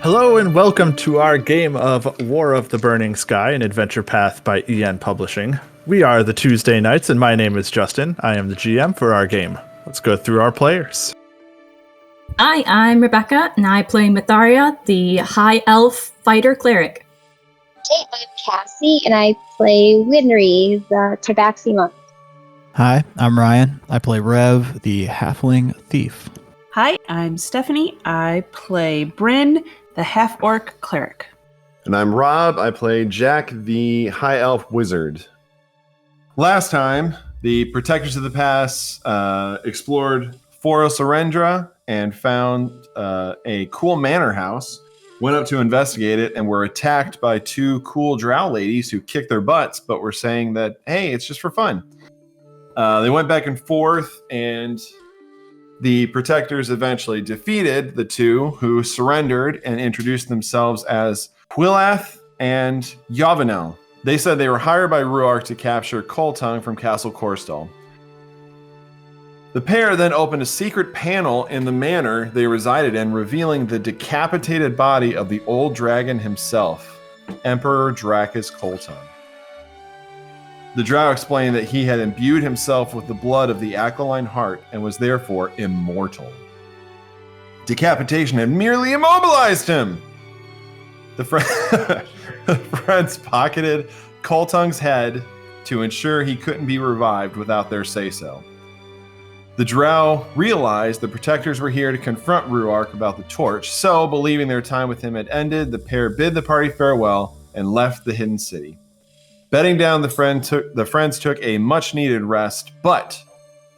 Hello and welcome to our game of War of the Burning Sky, an adventure path by EN Publishing. We are the Tuesday Nights, and my name is Justin. I am the GM for our game. Let's go through our players. Hi, I'm Rebecca, and I play Myetharia, the High Elf Fighter Cleric. Hey, I'm Cassie, and I play Winry, the Tabaxi monk. Hi, I'm Ryan. I play Rev, the Halfling Thief. Hi, I'm Stephanie. I play Bryn, the half-orc cleric. And I'm Rob. I play Jack, the High Elf Wizard. Last time, the Protectors of the Pass explored Foro Surrendra and found a cool manor house, went up to investigate it, and were attacked by two cool drow ladies who kicked their butts, but were saying that, hey, it's just for fun. They went back and forth, and the Protectors eventually defeated the two who surrendered and introduced themselves as Quillath and Yavanel. They said they were hired by Rhuarc to capture Coltung from Castle Corstal. The pair then opened a secret panel in the manor they resided in, revealing the decapitated body of the old dragon himself, Emperor Dracus Coltung. The drow explained that he had imbued himself with the blood of the aquiline heart and was therefore immortal. Decapitation had merely immobilized him. The friends pocketed Coltung's head to ensure he couldn't be revived without their say-so. The drow realized the Protectors were here to confront Rhuarc about the torch, so believing their time with him had ended, the pair bid the party farewell and left the hidden city. Bedding down, the friends took a much-needed rest, but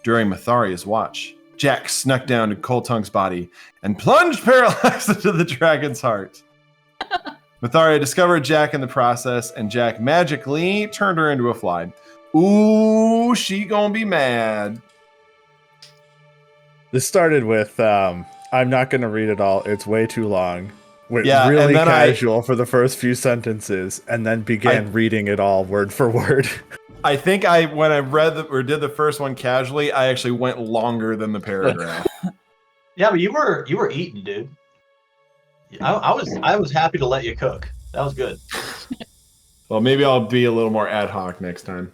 during Myetharia's watch, Jack snuck down to Coltung's body and plunged Parallax into the dragon's heart. Myetharia discovered Jack in the process, and Jack magically turned her into a fly. Ooh, she gonna be mad. This started with, I'm not going to read it all. It's way too long. Went Yeah, really and then casual for the first few sentences, and then began reading it all word for word. I think when I read or did the first one casually, I actually went longer than the paragraph. Yeah, but you were eating, dude. I was happy to let you cook. That was good. Well, maybe I'll be a little more ad hoc next time.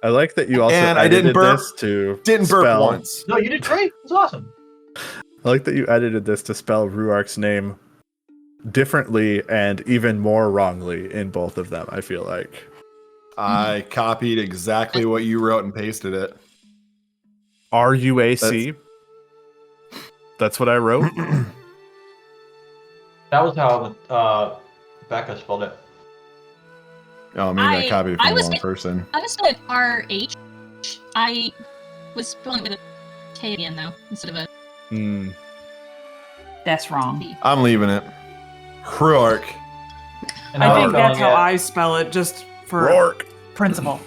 I like that you also And I edited didn't burp. this to Didn't burp spell. once. No, you did great. It was awesome. I like that you edited this to spell Rhuarc's name differently and even more wrongly in both of them, I feel like. I copied exactly what you wrote and pasted it. RUAC. That's what I wrote. That was how Becca spelled it. Oh, maybe I copied it from the wrong person. I was spelling RH. I was spelling it with a K again, though, instead of a That's wrong. I'm leaving it. Rhuarc. And I was think that's spelling how it. I spell it, just for Rhuarc. principle.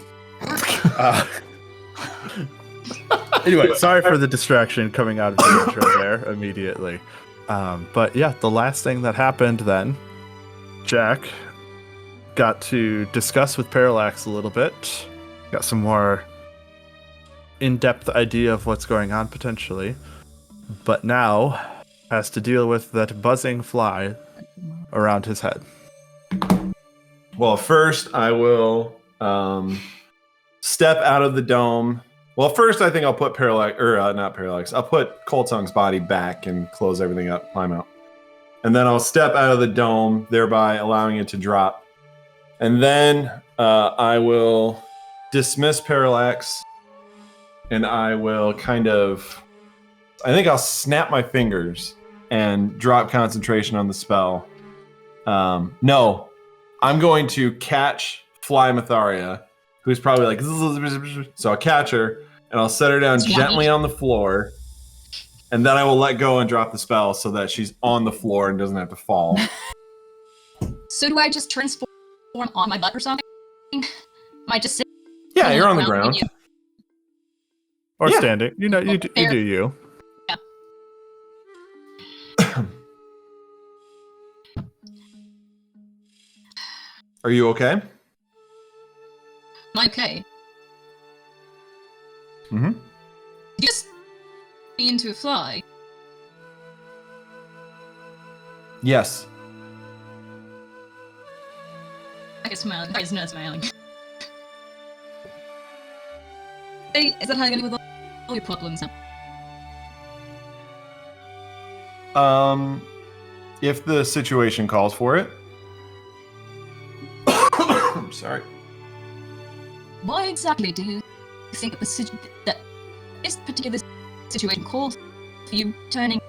Anyway, sorry for the distraction coming out of the intro there immediately. But yeah, the last thing that happened then, Jack got to discuss with Parallax a little bit. Got some more in-depth idea of what's going on potentially. But now has to deal with that buzzing fly around his head. Well, first I will step out of the dome. Well, first I think I'll put not Parallax. I'll put Coltung's body back and close everything up, climb out. And then I'll step out of the dome, thereby allowing it to drop. And then I will dismiss Parallax, and I will I think I'll snap my fingers and drop concentration on the spell. No, I'm going to catch Fly Myetharia, who's probably like, so I'll catch her, and I'll set her down gently on the floor, and then I will let go and drop the spell so that she's on the floor and doesn't have to fall. So do I just transform on my butt or something? Am I just sitting? Yeah, you're on the ground. Or Yeah. standing. You know, you do you. Yeah. Are you okay? Am I okay? Mm-hmm. Just be into a fly. Yes. I guess smiling. I guess not smiling. Hey, is that how you're gonna deal with all your problems now? If the situation calls for it. I'm sorry. Why exactly do you think that this particular situation calls for you turning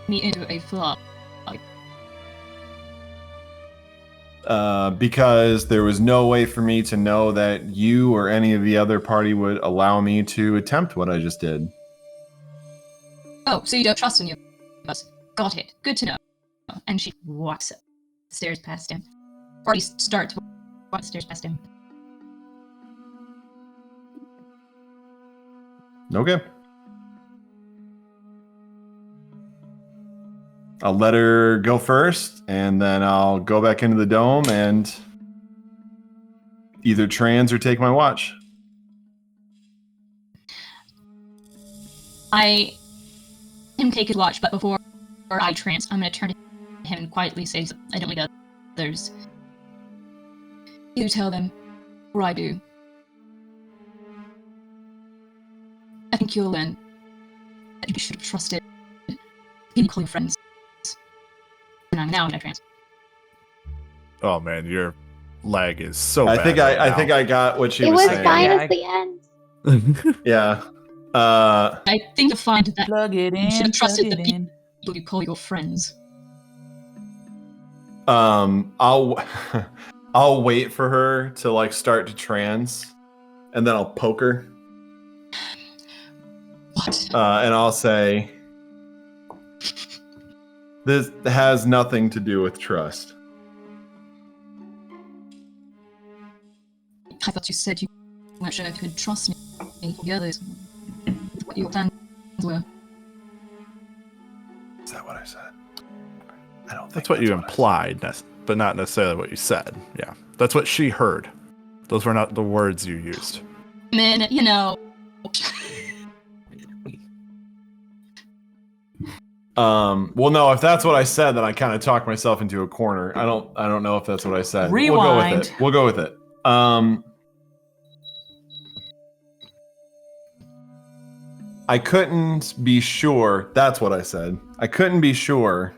me into a fly? Because there was no way for me to know that you or any of the other party would allow me to attempt what I just did. Oh, so you don't trust any of us? Got it. Good to know. And she walks up the stairs past him. Or at least starts to walk the stairs past him. Okay. I'll let her go first, and then I'll go back into the dome and either trans or take my watch. I him take his watch, but before I trance, I'm going to turn to him and quietly say, I don't like others. You tell them, or I do. I think you'll learn that you should have trusted people you call your friends. And I'm now in a trance. Oh man, your lag is so I bad. think I got what she It was was saying. fine Yeah, at the end. Yeah. I think you'll find that Plug it in. you should have trusted the plug it people in. you call your friends. I'll I'll wait for her to like start to trans, and then I'll poke her. What? And I'll say, this has nothing to do with trust. I thought you said you weren't sure if you could trust me or the others. What your plans were. Is that what I said? I don't think That's what you I implied, but not necessarily what you said. Yeah, that's what she heard. Those were not the words you used. Man, you know. Well, no, if that's what I said, then I kind of talked myself into a corner. I don't know if that's what I said. Rewind. We'll go with it. I couldn't be sure. That's what I said. I couldn't be sure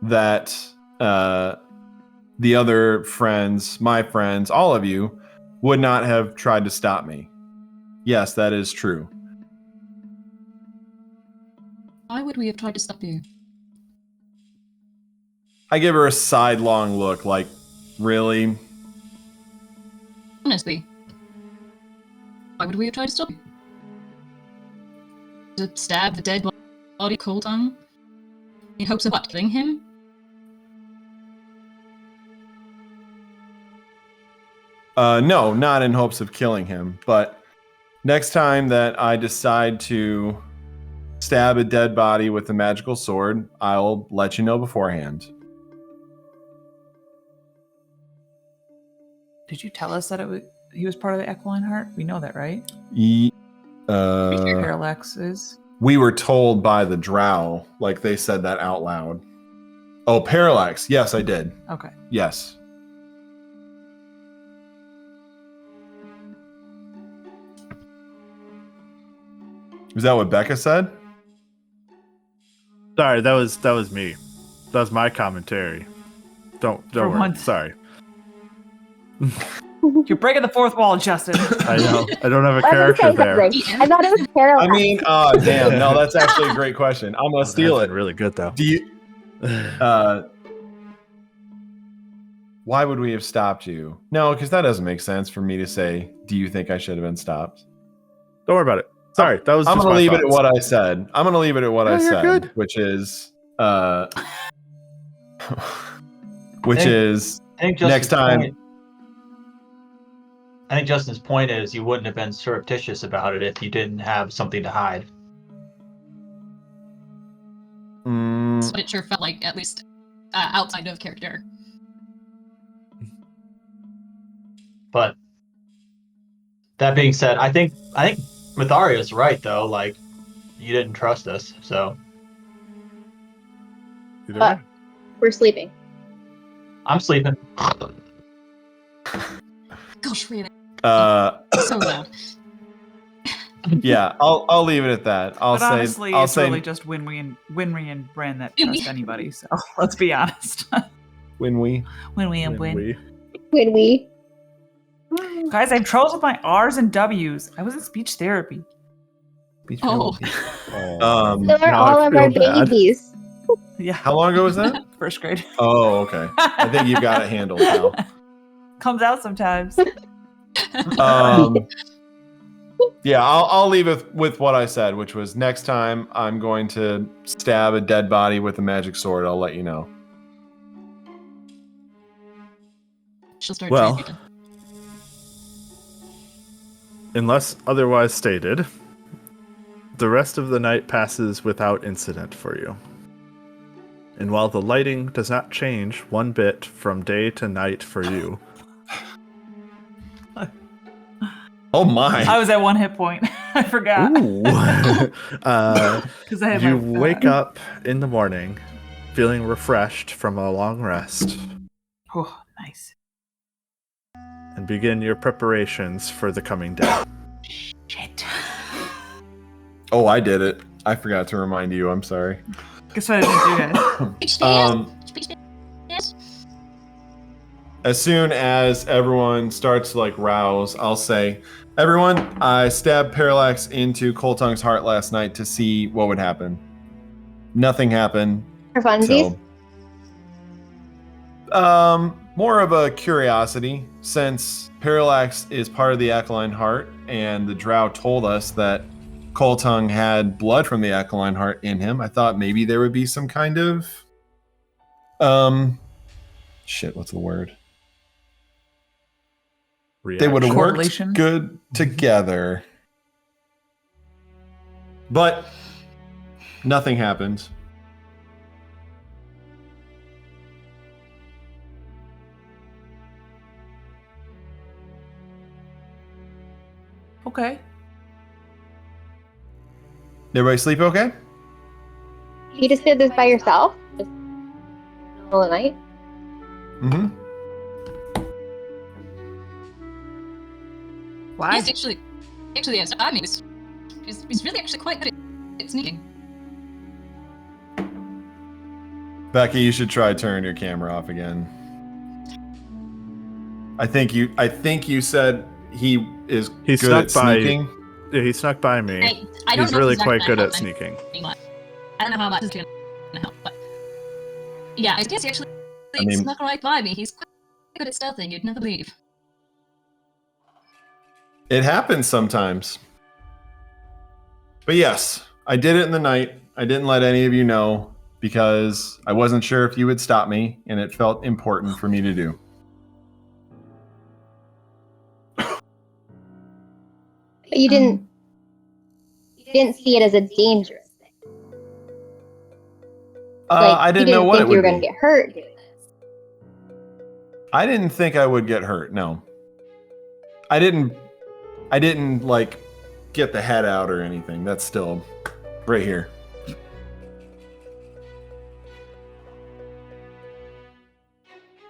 that the other friends, my friends, all of you, would not have tried to stop me. Yes, that is true. Why would we have tried to stop you? I give her a sidelong look, like, really? Honestly. Why would we have tried to stop you? To stab the dead body cold tongue? In hopes of what? Killing him? No, not in hopes of killing him, but next time that I decide to stab a dead body with a magical sword, I'll let you know beforehand. Did you tell us that he was part of the Equine Heart? We know that, right? Parallax is. We were told by the drow, like they said that out loud. Oh, Parallax. Yes, I did. Okay. Yes. Was that what Becca said? Sorry, that was me. That was my commentary. Don't For worry. once. Sorry. You're breaking the fourth wall, Justin. I know. I don't have a I was character gonna say there. something. I thought it was terrible. I mean, damn. No, that's actually a great question. I'm gonna steal That's it. really good though. Do you? Why would we have stopped you? No, because that doesn't make sense for me to say. Do you think I should have been stopped? Don't worry about it. Sorry, that was. I'm just gonna my leave it at thoughts. what I said. I'm gonna leave it at what I No, you're said, good. which is, I think next time. I think Justin's point is you wouldn't have been surreptitious about it if you didn't have something to hide. That's what it sure felt like, at least outside of character. But that being said, I think Myetharia's right though. Like, you didn't trust us, so Either But- way. We're sleeping. I'm sleeping. Gosh, really? Uh, So loud. yeah, I'll leave it at that. But honestly, I'll it's say really just Winry and Bryn that trust anybody. So let's be honest. Winry. Winry and When Bryn. When we Guys, I chose with my R's and W's. I was in speech therapy. Oh. those are now I all of our feel bad. babies. Yeah. How long ago was that? First grade. Oh, okay. I think you've got it handled now. Comes out sometimes. Yeah, I'll leave it with what I said, which was next time I'm going to stab a dead body with a magic sword. I'll let you know. She'll start Well, chanting. unless otherwise stated, the rest of the night passes without incident for you. And while the lighting does not change one bit from day to night for you, Oh my! I was at 1 hit point. I forgot. Because I had you my wake up in the morning feeling refreshed from a long rest Oh, nice. and begin your preparations for the coming day. Shit. Oh, I did it. I forgot to remind you. I'm sorry. Guess what I didn't do, guys? Yes. As soon as everyone starts to like rouse, I'll say, "Everyone, I stabbed Parallax into Coltung's heart last night to see what would happen. Nothing happened. For funsies. So, more of a curiosity, since Parallax is part of the Aquiline Heart, and the Drow told us that Coltung had blood from the Aquiline Heart in him. I thought maybe there would be some kind of, what's the word? They would have worked Correlation? good together. But nothing happened. Okay. Everybody sleep okay? You just did this by yourself? Just in the middle of the night? Mm-hmm. Why? Yes, actually, yes. I mean, he's really actually quite good at sneaking. Becca, you should try turning your camera off again. I think you said he is He good at snuck by- sneaking. Yeah, he snuck by me. I don't He's know really if it's quite actually good gonna at help sneaking. anyone. I don't know how much is going to help, but yeah, I guess he actually I mean- snuck right by me. He's quite good at stealthing. You'd never believe. It happens sometimes. But yes, I did it in the night. I didn't let any of you know because I wasn't sure if you would stop me, and it felt important for me to do. But you didn't see it as a dangerous thing. I didn't know what it think you were would going be. to get hurt doing this. I didn't think I would get hurt. No, I didn't like get the head out or anything. That's still right here.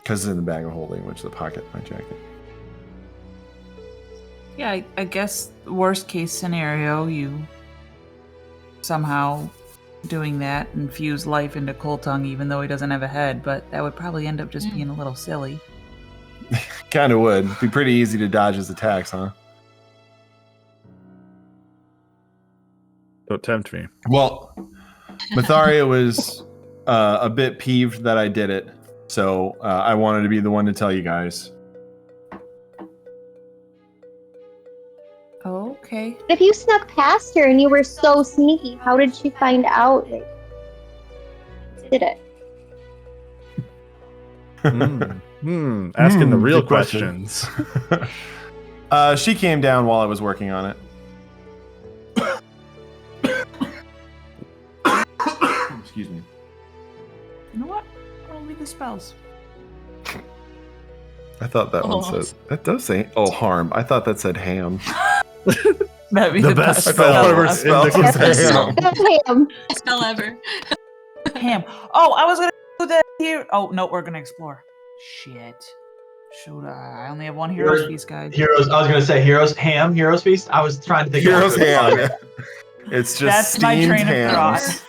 Because it's in the bag of holding, which is the pocket of my jacket. Yeah, I guess worst case scenario, you somehow doing that infuse life into Coltung even though he doesn't have a head, but that would probably end up just being a little silly. Kind of would. Be pretty easy to dodge his attacks, huh? Don't tempt me. Well, Myetharia was a bit peeved that I did it, so I wanted to be the one to tell you guys. Okay. If you snuck past her and you were so sneaky, how did she find out that you did it? Asking the real good question. questions. She came down while I was working on it. Excuse me. You know what? I'll leave the spells. I thought that one said... That does say... Oh, harm. I thought that said ham. That'd be The best I thought one of her spells was Indicative ham. Ham. Spell ever. Ham. Oh, I was gonna here. Oh no, we're gonna explore. Shit. Shoot, I only have one hero's feast, guys. Heroes. I was gonna say heroes feast. I was trying to think. Heroes of ham. It's just That's my steamed train of ham. thought.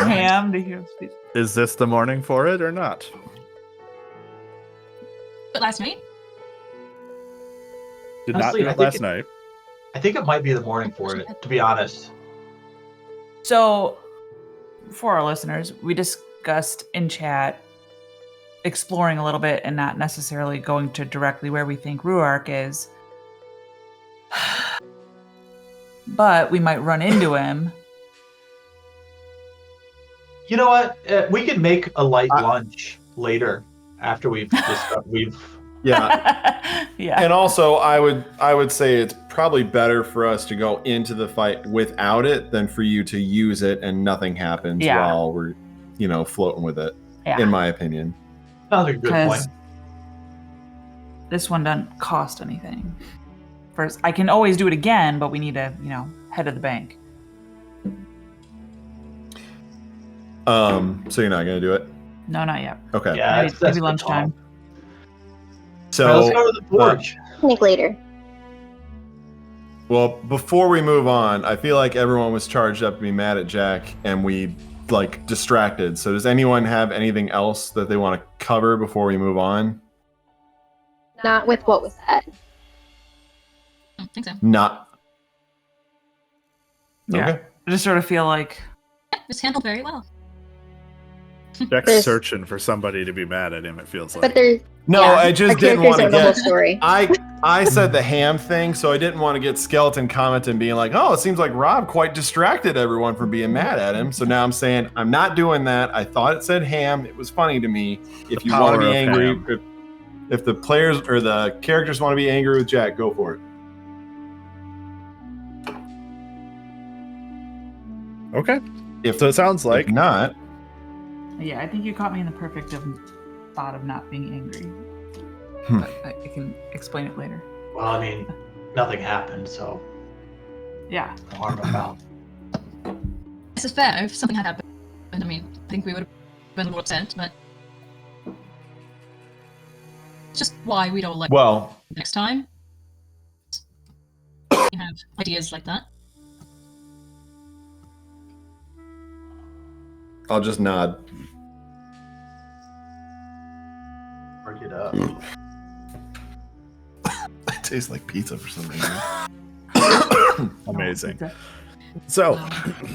Ham to hero's feast. Is this the morning for it or not? But last night? Did Honestly, not I do it think last it- night. I think it might be the morning for it. To be honest. So, for our listeners, we discussed in chat exploring a little bit and not necessarily going to directly where we think Rhuarc is. But we might run into him. You know what? We could make a light lunch later after we've Yeah. Yeah. And also, I would say it's probably better for us to go into the fight without it than for you to use it and nothing happens Yeah. while we're, floating with it. Yeah. In my opinion. Sounds like a good point. Because this one doesn't cost anything. First, I can always do it again, but we need to, head to the bank. So you're not gonna do it? No, not yet. Okay. Yeah, Maybe, that's maybe good lunchtime. call. So All right, let's go to the forge. Think later. well, before we move on, I feel like everyone was charged up to be mad at Jack, and we distracted. So does anyone have anything else that they want to cover before we move on? Not with what was said. I don't think so. Not. Yeah. Okay. I just sort of feel like Yeah, it was handled very well. Jack's There's- searching for somebody to be mad at him, it feels like. But there's No, yeah, I just our didn't characters want to know the whole get. story. I said the ham thing, so I didn't want to get skeleton commenting being like, "Oh, it seems like Rob quite distracted everyone from being mad at him." So now I'm saying I'm not doing that. I thought it said ham. It was funny to me. If The you want to power be of angry, ham. if the players or the characters want to be angry with Jack, go for it. Okay. If So it sounds like if not, yeah, I think you caught me in the perfect thought of not being angry. Hmm. But I can explain it later. Well, I mean, nothing happened, so Yeah. no harm, no foul. This is fair. If something had happened, I mean, I think we would have been a little upset, but it's just why we don't like well, next time. You have ideas like that. I'll just nod. Break it up. It tastes like pizza for some reason. amazing. Oh, So,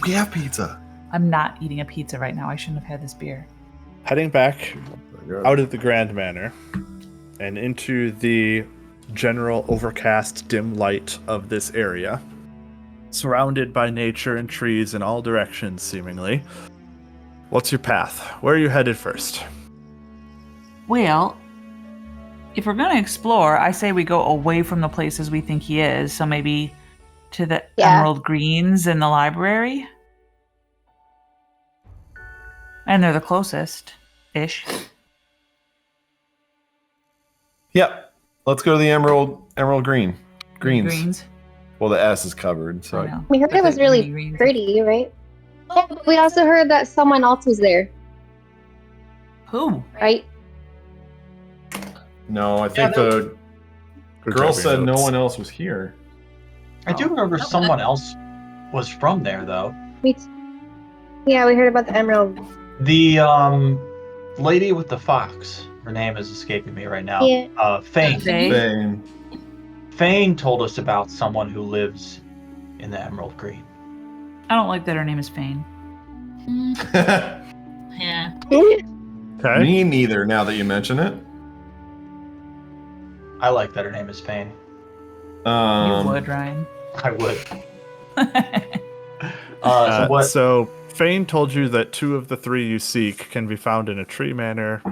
We have pizza. I'm not eating a pizza right now. I shouldn't have had this beer. heading back out of the Grand Manor and into the general overcast dim light of this area, surrounded by nature and trees in all directions seemingly. What's your path? Where are you headed first? Well, if we're going to explore, I say we go away from the places we think he is. So maybe to the Yeah. Emerald Greens in the library. And they're the closest-ish. Yep. Let's go to the Emerald Greens. Greens. Well, the S is covered, so I know. We heard But it was the really greens- pretty, right? Yeah, but we also heard that someone else was there, Who? right? no, I think the Good girl job, said your no notes. one else was here. I do remember someone else was from there, though. Yeah, we heard about the emerald. The lady with the fox. Her name is escaping me right now. Yeah. Fane. They? Bang. Fane told us about someone who lives in the Emerald Green. I don't like that her name is Fane. Yeah. Okay. Me neither, now that you mention it. I like that her name is Fane. You would, Ryan. I would. Uh, So what? so Fane told you that 2 of the 3 you seek can be found in a tree manor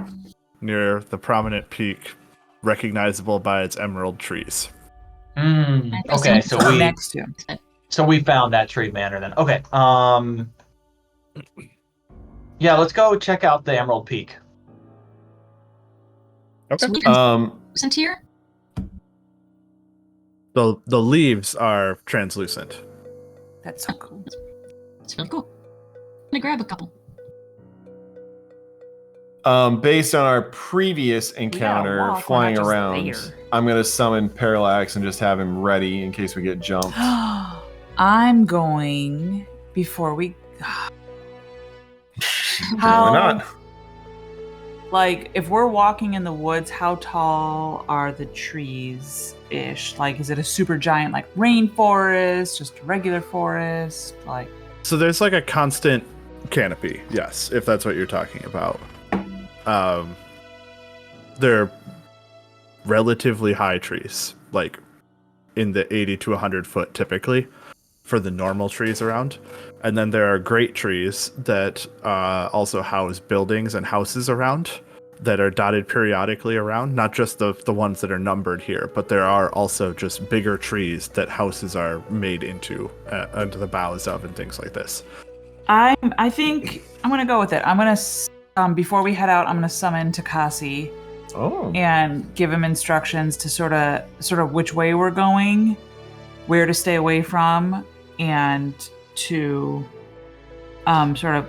near the prominent peak, recognizable by its emerald trees. Okay, so Next to. we found that tree manor then. Okay. Yeah, let's go check out the Emerald Peak. Okay. So we can Um, send here. The leaves are translucent. That's so cool. It's really cool. I'm gonna grab a couple. Based on our previous encounter walk, we're flying not just around, there. I'm going to summon Parallax and just have him ready in case we get jumped. I'm going before we. Why not? Like, if we're walking in the woods, how tall are the trees ish? Like, is it a super giant, like, rainforest, just a regular forest? Like, So there's like a constant canopy, yes, if that's what you're talking about. They're relatively high trees, like in the 80 to 100 foot typically for the normal trees around. And then there are great trees that also house buildings and houses around that are dotted periodically around, not just the ones that are numbered here, but there are also just bigger trees that houses are made into the boughs of and things like this. I think I'm gonna go with it. I'm gonna before we head out, I'm gonna summon Tabaxi and give him instructions to sort of which way we're going, where to stay away from, and to sort of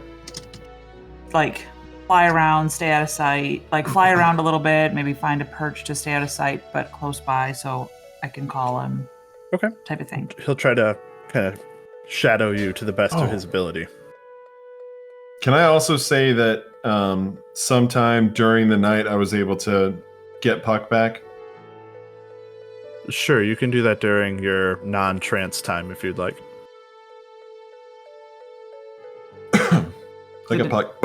like fly around, stay out of sight, like fly around a little bit, maybe find a perch to stay out of sight, but close by so I can call him. Okay. Type of thing. He'll try to kind of shadow you to the best of his ability. Can I also say that sometime during the night I was able to get Puck back? Sure, you can do that during your non-trance time if you'd like. Like a Puck.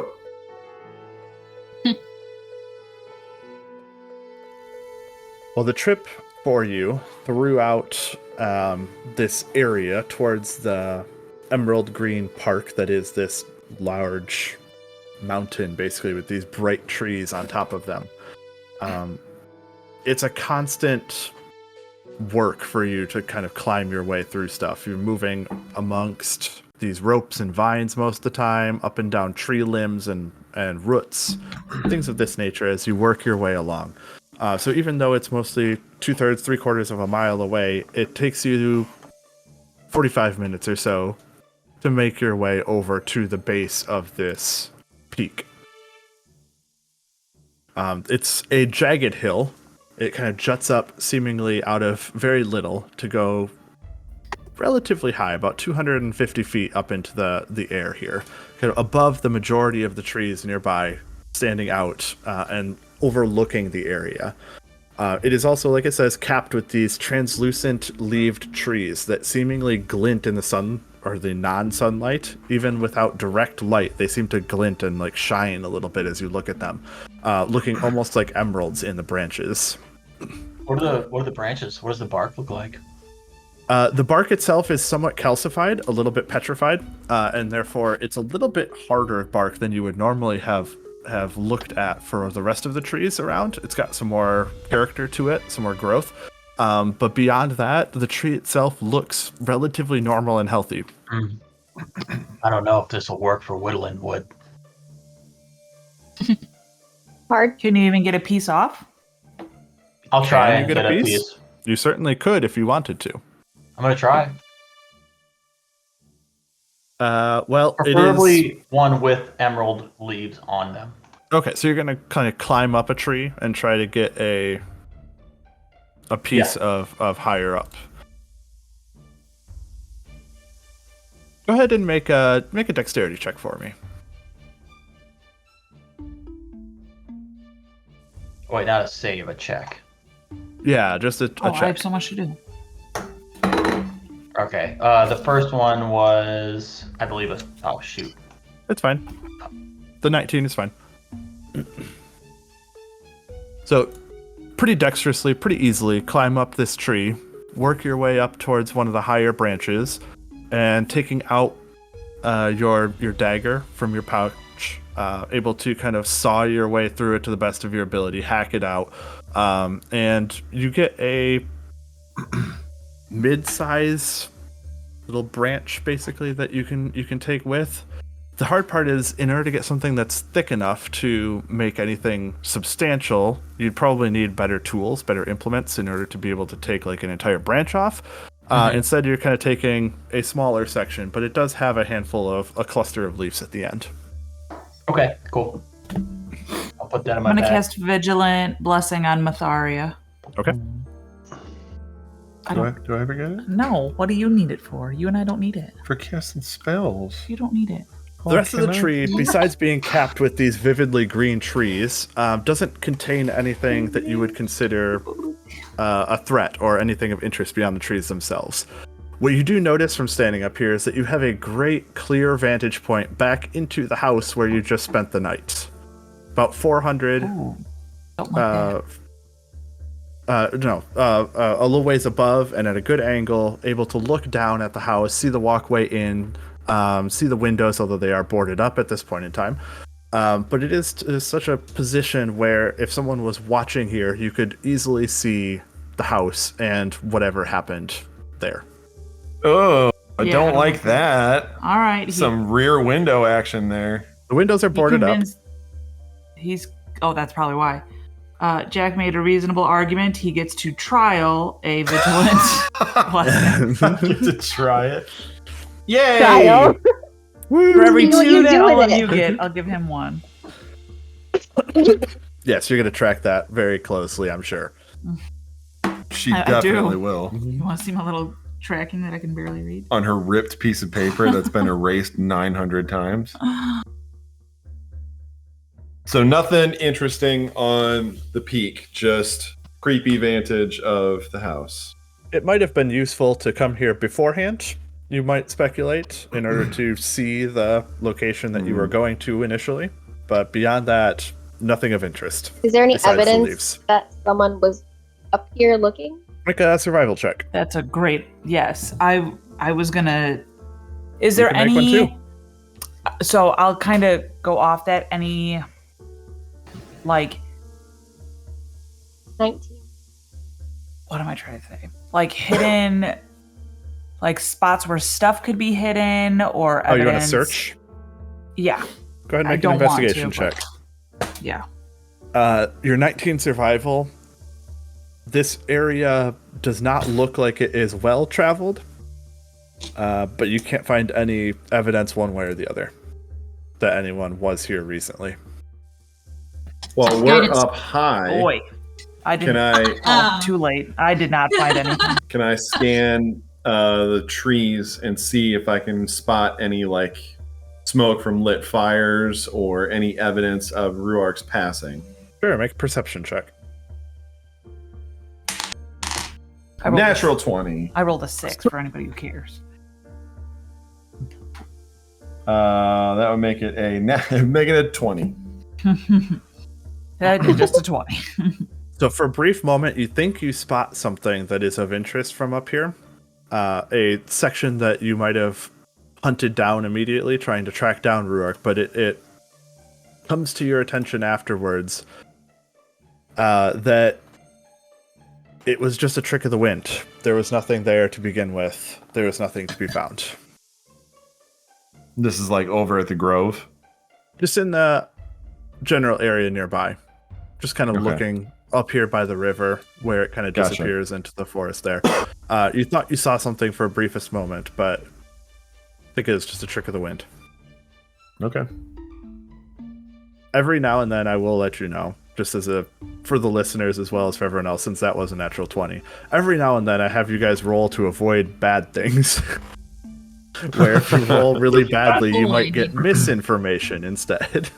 Well, the trip for you throughout this area towards the Emerald Green Park that is this large mountain, basically, with these bright trees on top of them. It's a constant work for you to kind of climb your way through stuff. You're moving amongst these ropes and vines most of the time, up and down tree limbs and roots, things of this nature as you work your way along. So even though it's mostly 2/3, 3/4 of a mile away, it takes you 45 minutes or so to make your way over to the base of this peak. It's a jagged hill. It kind of juts up seemingly out of very little to go relatively high, about 250 feet up into the air here, kind of above the majority of the trees nearby, standing out and overlooking the area. It is also, like it says, capped with these translucent leaved trees that seemingly glint in the sun or the non-sunlight. Even without direct light, they seem to glint and like shine a little bit as you look at them, looking almost like emeralds in the branches. What are the branches? What does the bark look like? The bark itself is somewhat calcified, a little bit petrified, and therefore it's a little bit harder bark than you would normally have looked at for the rest of the trees around. It's got some more character to it, some more growth. But beyond that, the tree itself looks relatively normal and healthy. I don't know if this will work for whittling wood. Hard. Can you even get a piece off? I'll try Can and you get get a a piece. piece? You certainly could if you wanted to. I'm gonna try. Well, Preferably it is one with emerald leaves on them. okay. So you're gonna kind of climb up a tree and try to get a piece of higher up. Go ahead and make a dexterity check for me. Wait, not a save, a check. Yeah, just a I check. have so much to do. Okay. The first one was, I believe, oh shoot. It's fine. The 19 is fine. So, pretty dexterously, pretty easily, climb up this tree, work your way up towards one of the higher branches, and taking out your dagger from your pouch, able to kind of saw your way through it to the best of your ability, hack it out, and you get a mid-size little branch basically that you can take with. The hard part is, in order to get something that's thick enough to make anything substantial, you'd probably need better tools, better implements in order to be able to take like an entire branch off. Instead, you're kind of taking a smaller section, but it does have a cluster of leaves at the end. Okay, cool. I'll put that in my I'm gonna bag. cast Vigilant Blessing on Myetharia. Okay. Do I ever get it? No, what do you need it for? You and I don't need it. For casting spells. You don't need it. The rest of the tree, besides being capped with these vividly green trees, doesn't contain anything that you would consider a threat or anything of interest beyond the trees themselves. What you do notice from standing up here is that you have a great clear vantage point back into the house where you just spent the night. About 400 Ooh, don't like that. a little ways above and at a good angle, able to look down at the house, see the walkway in, see the windows, although they are boarded up at this point in time. But it is such a position where if someone was watching here, you could easily see the house and whatever happened there. Oh, I Yeah, don't like that. All right. Some rear window action there. The windows are boarded up. Oh, that's probably why. Jack made a reasonable argument. He gets to trial a vigilant blessing. Get to try it. Yay! Trial. For every You know what 2 you that do all with of it. you get, I'll give him 1. Yes, you're going to track that very closely, I'm sure. She I do. definitely will. You want to see my little tracking that I can barely read? On her ripped piece of paper that's been erased 900 times. So nothing interesting on the peak, just creepy vantage of the house. It might have been useful to come here beforehand, you might speculate, in order to see the location that you were going to initially. But beyond that, nothing of interest. Is there any besides the evidence leaves. that someone was up here looking? Make a survival check. That's a great yes. I was gonna. Is You there can make one any? too. So I'll kind of go off that. Any like 19. what am I trying to say? Like hidden, like spots where stuff could be hidden or Oh, you want to evidence. search? Yeah, Go ahead and I make an don't want investigation to, check. yeah. Your 19 survival. This area does not look like it is well traveled, but you can't find any evidence one way or the other that anyone was here recently. Well, we're Guidance. up high. Boy, I didn't. Can I Too late. I did not find anything. can I scan the trees and see if I can spot any like smoke from lit fires or any evidence of Rhuarc's passing? Sure, make a perception check. I rolled Natural 20. I rolled a 6 for anybody who cares. That would make it a 20. I did just a 20. So for a brief moment, you think you spot something that is of interest from up here. A section that you might have hunted down immediately, trying to track down Rhuarc, but it comes to your attention afterwards that it was just a trick of the wind. There was nothing there to begin with. There was nothing to be found. This is like over at the Grove. Just in the general area nearby. Just kind of Okay. looking up here by the river where it kind of Gotcha. disappears into the forest there. You thought you saw something for a briefest moment, but I think it was just a trick of the wind. Okay. Every now and then I will let you know, just as for the listeners as well as for everyone else, since that was a natural 20. Every now and then I have you guys roll to avoid bad things. Where if you roll really badly, you might get misinformation instead.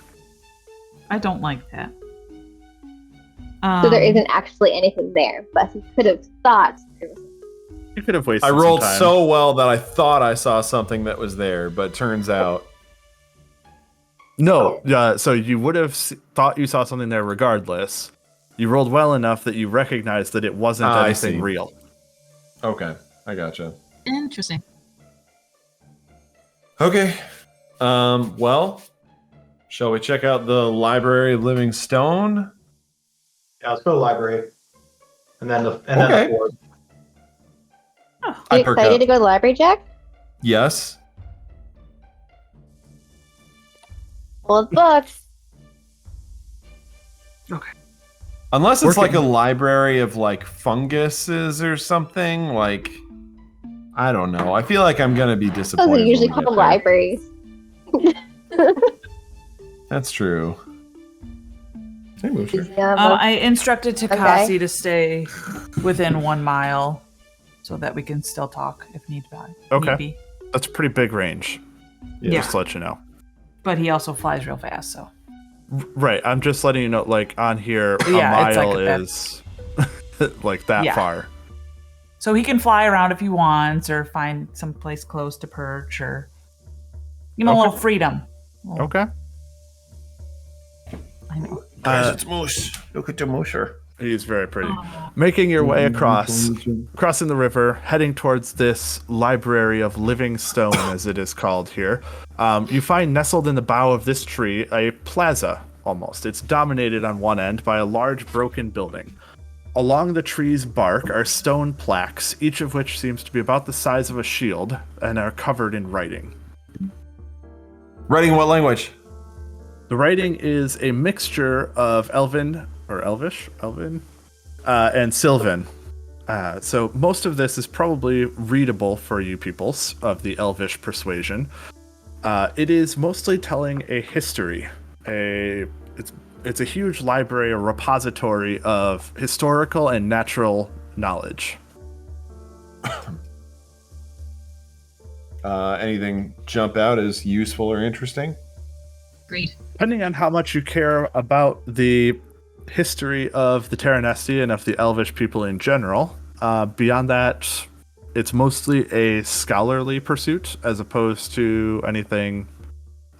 I don't like that. So there isn't actually anything there, but he could have thought there was. You could have wasted I rolled some time. so well that I thought I saw something that was there, but turns out No, so you would have thought you saw something there regardless. You rolled well enough that you recognized that it wasn't I anything see. real. okay. I gotcha. Interesting. Okay. Well, shall we check out the Library of Living Stone? Yeah, let's go to the library. And then the Okay. fort. Are I you perk excited up. to go to the library, Jack? Yes. Full of books. Unless it's Working. like a library of like funguses or something. Like, I don't know. I feel like I'm gonna be Those disappointed. are usually when we called get there. libraries. That's true. Hey, Moosher. I instructed to Okay. Cassie to stay within 1 mile so that we can still talk if need be. Okay. Need be. That's a pretty big range. Yeah. Just to let you know. But he also flies real fast, so. Right. I'm just letting you know, like, on here, Yeah, a it's like mile that. is like that Yeah. far. So he can fly around if he wants or find some place close to perch or give him a Okay. little freedom. Okay. I know. It's Moose. Look at the Moosher. He's very pretty. Making your way crossing the river, heading towards this library of living stone, as it is called here. You find nestled in the bough of this tree a plaza, almost. It's dominated on one end by a large broken building. Along the tree's bark are stone plaques, each of which seems to be about the size of a shield, and are covered in writing. Writing what language? The writing is a mixture of Elven, and Sylvan. So most of this is probably readable for you peoples of the Elvish persuasion. It is mostly telling a history. It's a huge library, a repository of historical and natural knowledge. Anything jump out as useful or interesting? Agreed. Depending on how much you care about the history of the Terranesti and of the Elvish people in general, beyond that, it's mostly a scholarly pursuit as opposed to anything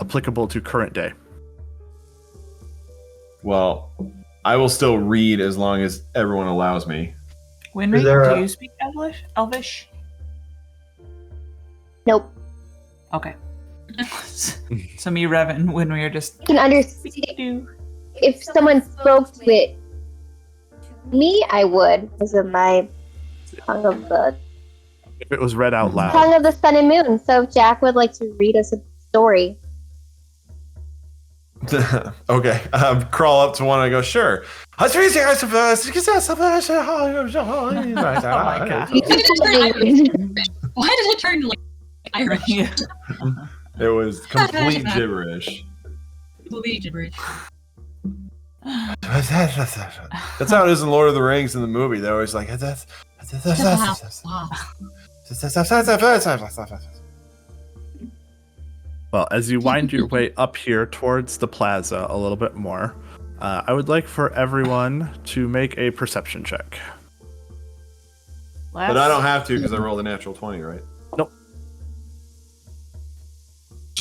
applicable to current day. Well, I will still read as long as everyone allows me. Winry, Is there do a- you speak Elvish? Nope. Okay. So me, Rev, and Winry are just. I can understand. If someone spoke to it, me, I would, because of my tongue of the If it was read out loud. tongue of the sun and moon. So if Jack would like to read us a story. Okay. Crawl up to one and I go, sure. Oh my god. Why did it turn like Irish? Yeah. It was complete gibberish. Complete gibberish. That's how it is in Lord of the Rings in the movie. They're always like, Wow. Well, as you wind your way up here towards the plaza a little bit more, I would like for everyone to make a perception check. But I don't have to because I rolled a natural 20, right? Nope.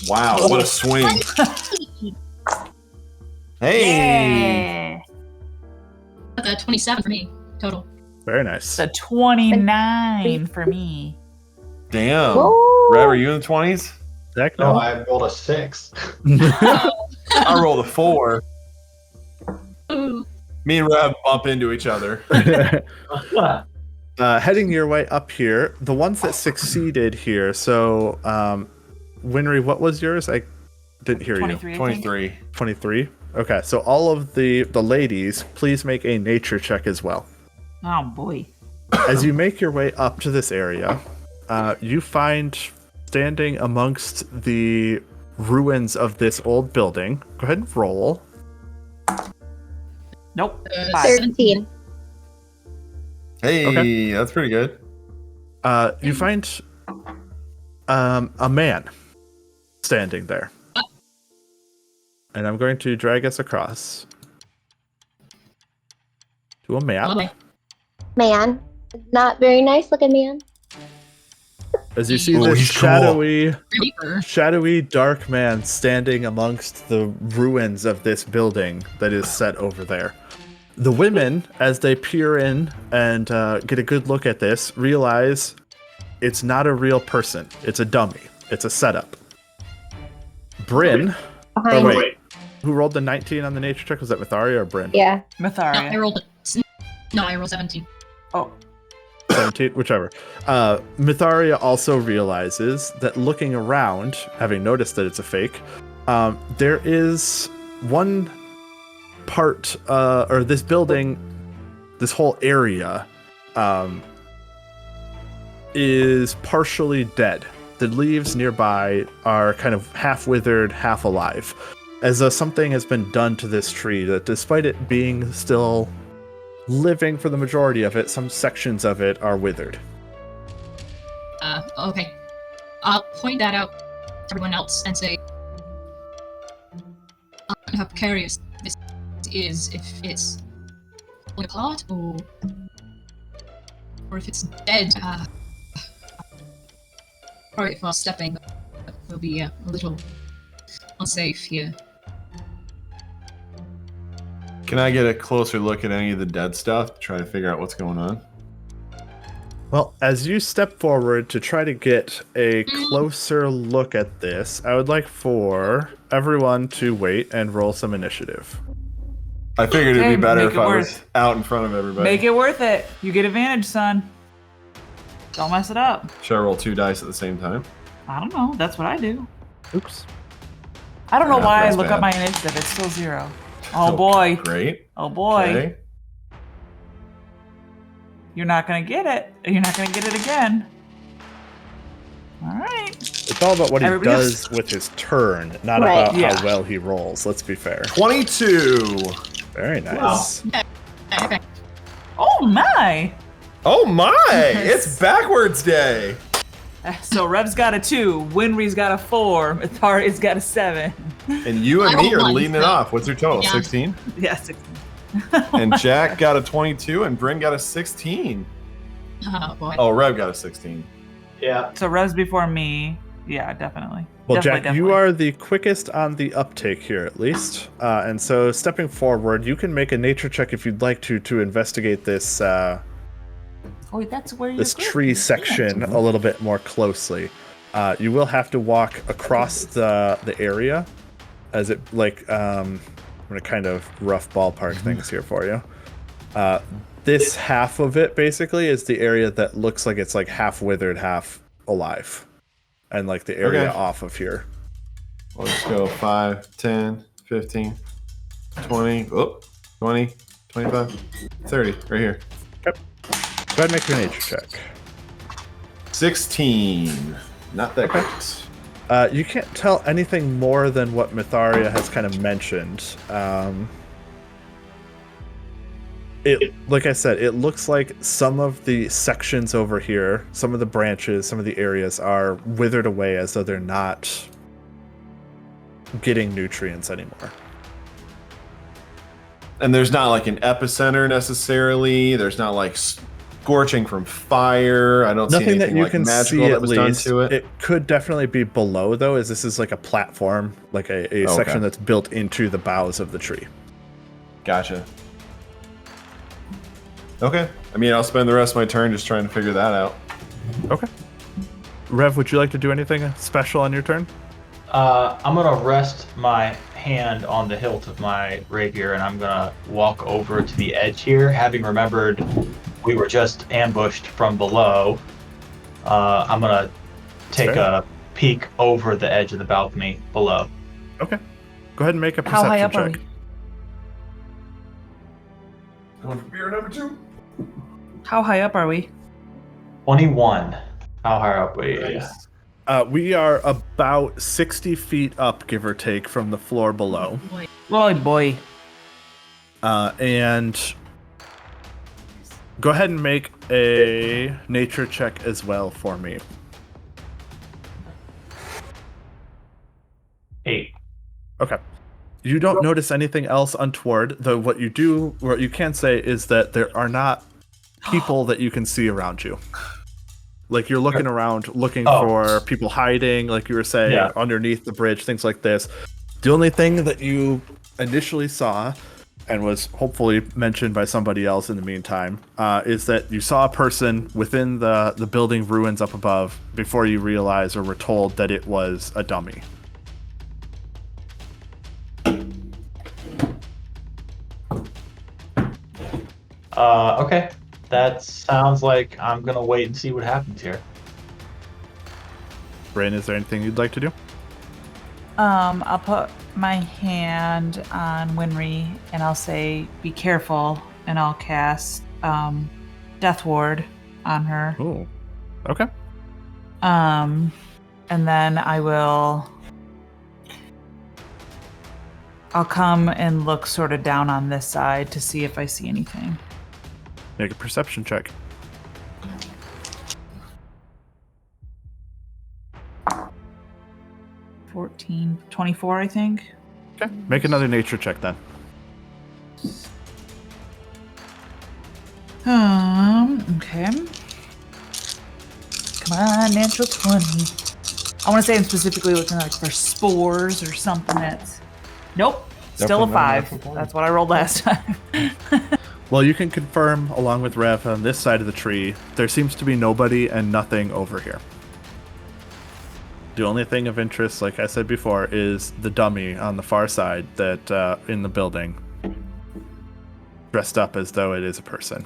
Wow, what a swing. Hey! That's 27 for me total. Very nice. It's a 29 for me. Damn. Whoa. Rev, are you in the 20s? Zach, No, no? I rolled a 6. I rolled a 4. Ooh. Me and Rev bump into each other. Heading your way up here, the ones that succeeded here. So, Winry, what was yours? I didn't hear 23. you. I think. 23. 23. Okay, so all of the ladies, please make a nature check as well. Oh boy. As you make your way up to this area, you find standing amongst the ruins of this old building. Go ahead and roll. Nope. 13. Hey, Okay. that's pretty good. You find a man standing there. And I'm going to drag us across to a map. Lovely. Man. Not very nice looking man. As you see Oh, this he's cool. shadowy, dark man standing amongst the ruins of this building that is set over there. The women, as they peer in and get a good look at this, realize it's not a real person. It's a dummy. It's a setup. Bryn. Behind Oh, wait. Who rolled the 19 on the nature check? Was that Myetharia or Bryn? Yeah. No, Myetharia. I rolled it. No, I rolled 17. Oh. 17, whichever. Myetharia also realizes that looking around, having noticed that it's a fake, there is one part, or this building, this whole area, is partially dead. The leaves nearby are kind of half withered, half alive. as though something has been done to this tree, that despite it being still living for the majority of it, some sections of it are withered. Okay. I'll point that out to everyone else and say how precarious this is, if it's falling apart or if it's dead. Sorry if our stepping will be a little unsafe here. Can I get a closer look at any of the dead stuff to try to figure out what's going on? Well, as you step forward to try to get a closer look at this, I would like for everyone to wait and roll some initiative. I figured it'd be better make if it I worth. was out in front of everybody. Make it worth it. You get advantage, son. Don't mess it up. Should I roll 2 dice at the same time? I don't know. That's what I do. Oops. I don't know Yeah, why I that's look bad. up my initiative. It's still 0. Oh boy. Great. Oh boy. Okay. You're not gonna get it. You're not gonna get it again. All right. It's all about what he Everybody does with his turn, not Right. about Yeah. how well he rolls. Let's be fair. 22. Very nice. Okay. Oh my. Oh my! It's backwards day. So Rev's got a 2. Winry's got a 4. Myetharia's got a 7. And you and I me rolled are one, leading it so- off. What's your total? Yeah. 16? Yeah, 16. And Jack got a 22 and Bryn got a 16. Oh boy. Oh, Rev got a 16. Yeah. So Rev's before me. Yeah, definitely. Well, Definitely, Jack, you definitely. are the quickest on the uptake here, at least. And so, stepping forward, you can make a nature check if you'd like to investigate this Oh, that's where you're this good. tree section a little bit more closely. You will have to walk across the area, as it I'm gonna kind of rough ballpark things here for you. This half of it basically is the area that looks like it's like half withered, half alive, and like the area Okay. off of here. We'll just go 5, 10, 15, 20, 20, 25, 30, right here. Go ahead and make your nature check. 16. Not that great. You can't tell anything more than what Myetharia has kind of mentioned. Like I said, it looks like some of the sections over here, some of the branches, some of the areas are withered away as though they're not getting nutrients anymore. And there's not like an epicenter necessarily. There's not like scorching from fire. I don't see Nothing anything that you like can magical see that at was done least. to it. It could definitely be below though, as this is like a platform, like a section that's built into the boughs of the tree. Gotcha. Okay. I mean, I'll spend the rest of my turn just trying to figure that out. Okay. Rev, would you like to do anything special on your turn? I'm gonna rest my hand on the hilt of my rapier, and I'm gonna walk over to the edge here, having remembered we were just ambushed from below. I'm gonna take Fair. a peek over the edge of the balcony below. Okay. Go ahead and make a How perception high up are check. we? Going for beer number 2. How high up are we? 21. How high up are we? We are about 60 feet up, give or take, from the floor below. Boy. Oh boy. And go ahead and make a nature check as well for me. 8. Okay. You don't notice anything else untoward, though what you can say is that there are not people that you can see around you. Like you're looking around, looking for people hiding, like you were saying, underneath the bridge, things like this. The only thing that you initially saw, and was hopefully mentioned by somebody else in the meantime, is that you saw a person within the building ruins up above before you realized or were told that it was a dummy. Okay. That sounds like I'm gonna wait and see what happens here. Bryn, is there anything you'd like to do? I'll put my hand on Winry and I'll say, "Be careful," and I'll cast Death Ward on her. Ooh. Okay. And then I will I'll come and look sort of down on this side to see if I see anything. Make a perception check. 14, 24, I think. Okay. Make another nature check then. Okay. Come on, natural 20. I want to say I'm specifically looking like for spores or something that's... Nope. Still a 5. That's what I rolled last time. Well, you can confirm, along with Rev, on this side of the tree, there seems to be nobody and nothing over here. The only thing of interest, like I said before, is the dummy on the far side that in the building, dressed up as though it is a person.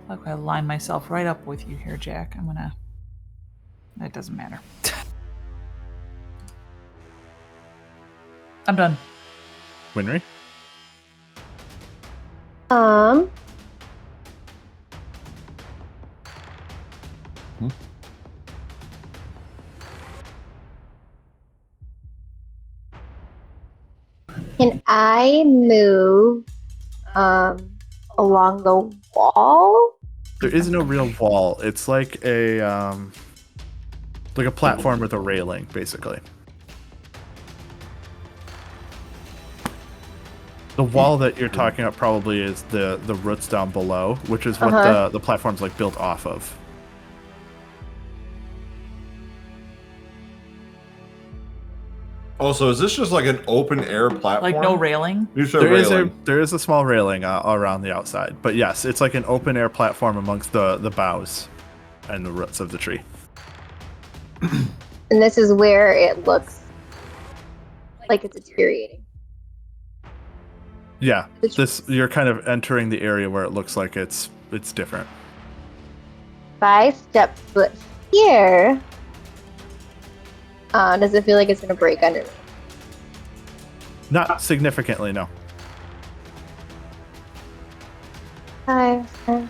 Look, I line myself right up with you here, Jack. I'm gonna... It doesn't matter. I'm done. Winry? Can I move along the wall? There is no real wall. It's like a platform with a railing, basically. The wall that you're talking about probably is the roots down below, which is what the platform's like built off of. Also, is this just like an open air platform? Like no railing? You said railing. There is a small railing around the outside, but yes, it's like an open air platform amongst the boughs and the roots of the tree. And this is where it looks like it's deteriorating. Yeah, you're kind of entering the area where it looks like it's different. If I step foot here, does it feel like it's gonna break under me? Not significantly, no. 5, 10.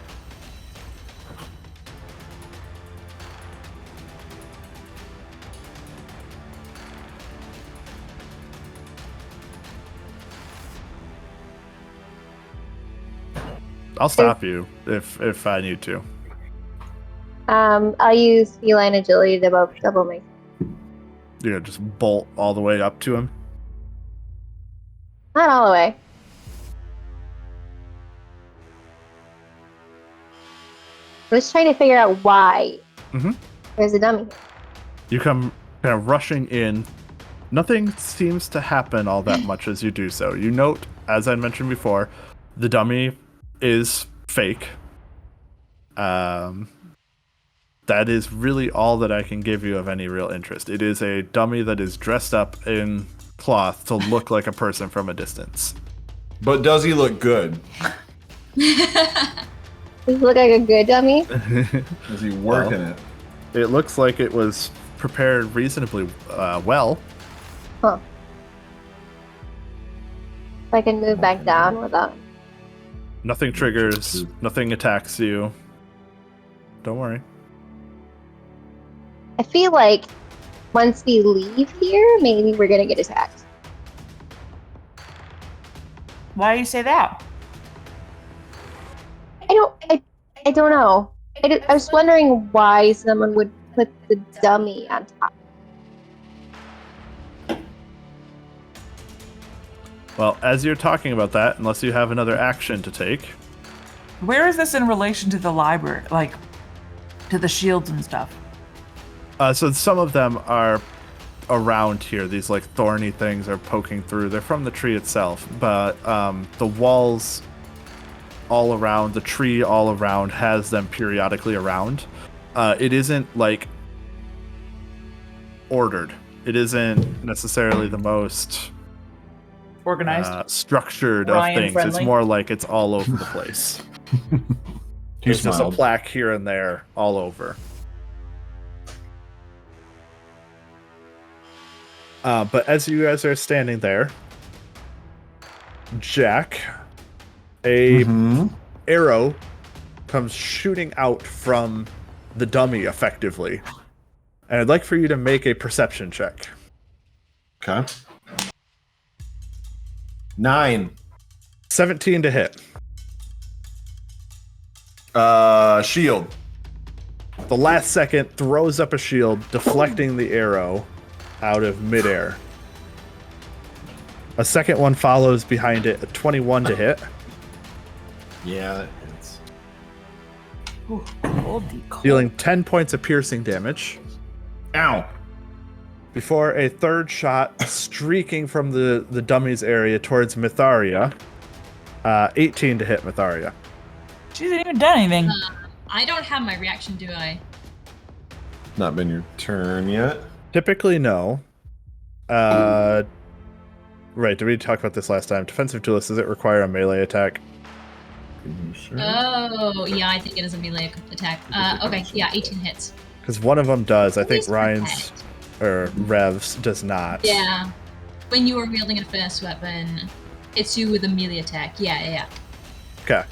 I'll stop you if I need to. I'll use feline agility to double my. You know, just bolt all the way up to him. Not all the way. I was trying to figure out why there's a dummy here. You come kind of rushing in. Nothing seems to happen all that much as you do so. You note, as I mentioned before, the dummy is fake. That is really all that I can give you of any real interest. It is a dummy that is dressed up in cloth to look like a person from a distance. But does he look good? Does he look like a good dummy? Is he working it? It looks like it was prepared reasonably well. Huh. If I can move back down without... Nothing triggers, nothing attacks you. Don't worry. I feel like once we leave here, maybe we're gonna get attacked. Why do you say that? I don't know. I was wondering why someone would put the dummy on top. Well, as you're talking about that, unless you have another action to take. Where is this in relation to the library? Like, to the shields and stuff? So some of them are around here. These like thorny things are poking through. They're from the tree itself, but the walls all around, the tree all around has them periodically around. It isn't like ordered. It isn't necessarily the most organized, structured of things. Friendly. It's more like it's all over the place. There's just a plaque here and there all over. But as you guys are standing there, Jack, a arrow comes shooting out from the dummy effectively. And I'd like for you to make a perception check. Okay. 9. 17 to hit. Shield. The last second throws up a shield, deflecting the arrow out of midair. A second one follows behind it, a 21 to hit. Yeah, that hits. Dealing 10 points of piercing damage. Ow. Before a third shot streaking from the dummies area towards Myetharia. 18 to hit Myetharia. She hasn't even done anything. I don't have my reaction, do I? Not been your turn yet. Typically, no. Right, did we talk about this last time? Defensive duelist, does it require a melee attack? Sure. Oh, yeah, I think it is a melee attack. Okay, yeah, 18 hits. Because one of them does. I think Please Ryan's or Rev's does not. Yeah. When you are wielding a first weapon, hits you with a melee attack. Yeah. Okay.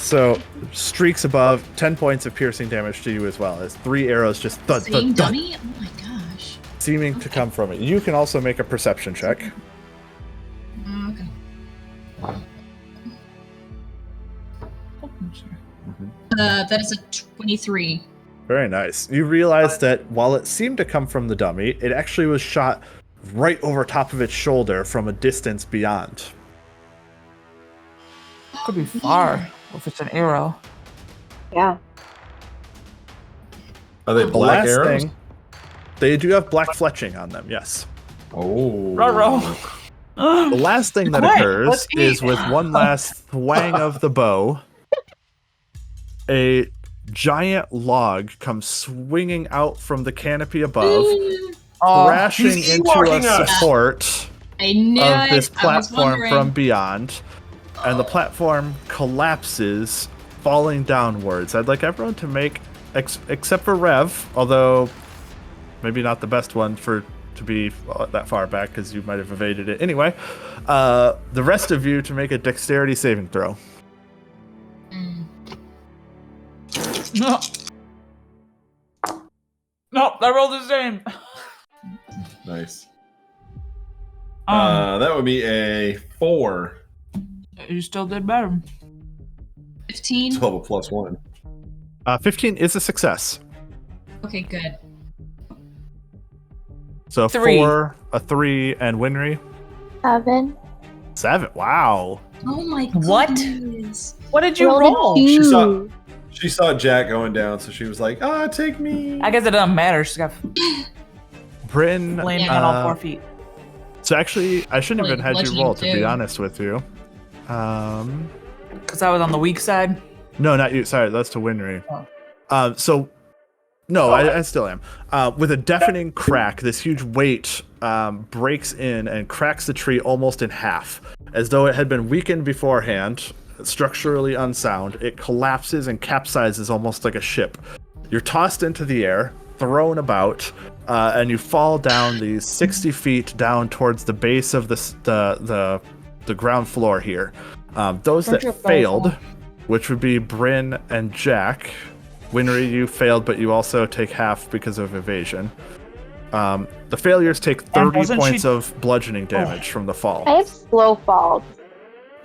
So streaks above, 10 points of piercing damage to you as well as 3 arrows just thud, Same thud, thud, dummy? Oh my gosh. seeming to come from it. You can also make a perception check. Okay. That is a 23. Very nice. You realize that while it seemed to come from the dummy, it actually was shot right over top of its shoulder from a distance beyond. Could be far if it's an arrow. Yeah. Are they The black last arrows? thing, they do have black fletching on them, yes. Oh. The last thing that Quick, occurs let's eat. is with one last thwang of the bow, a giant log comes swinging out from the canopy above, crashing he's into a Ewok-ing us. support I knew of it. this I was platform wondering. from beyond, and the platform collapses, falling downwards. I'd like everyone to make, except for Rev, although maybe not the best one to be that far back because you might have evaded it anyway. The rest of you to make a dexterity saving throw. No. No, I rolled the same. Nice. That would be a 4. You still did better. 15. 12 plus 1. 15 is a success. Okay, good. So 3. 4, a 3, and Winry 7. 7. Wow. Oh my What? goodness. What did you Rolled a roll? 2. She saw Jack going down, so she was like, take me. I guess it doesn't matter. She's got Bryn, landing on all 4 feet. so actually, I shouldn't have even had you Bludgeoning roll, to be too. honest with you. Because I was on the weak side. No, not you. Sorry, that's to Winry. Oh. No, I still am. With a deafening crack, this huge weight breaks in and cracks the tree almost in half. As though it had been weakened beforehand, structurally unsound, it collapses and capsizes almost like a ship. You're tossed into the air, thrown about, and you fall down these 60 feet down towards the base of the ground floor here. Those that failed, which would be Bryn and Jack. Winry, you failed, but you also take half because of evasion. The failures take 30 points of bludgeoning damage from the fall. I have slow falls.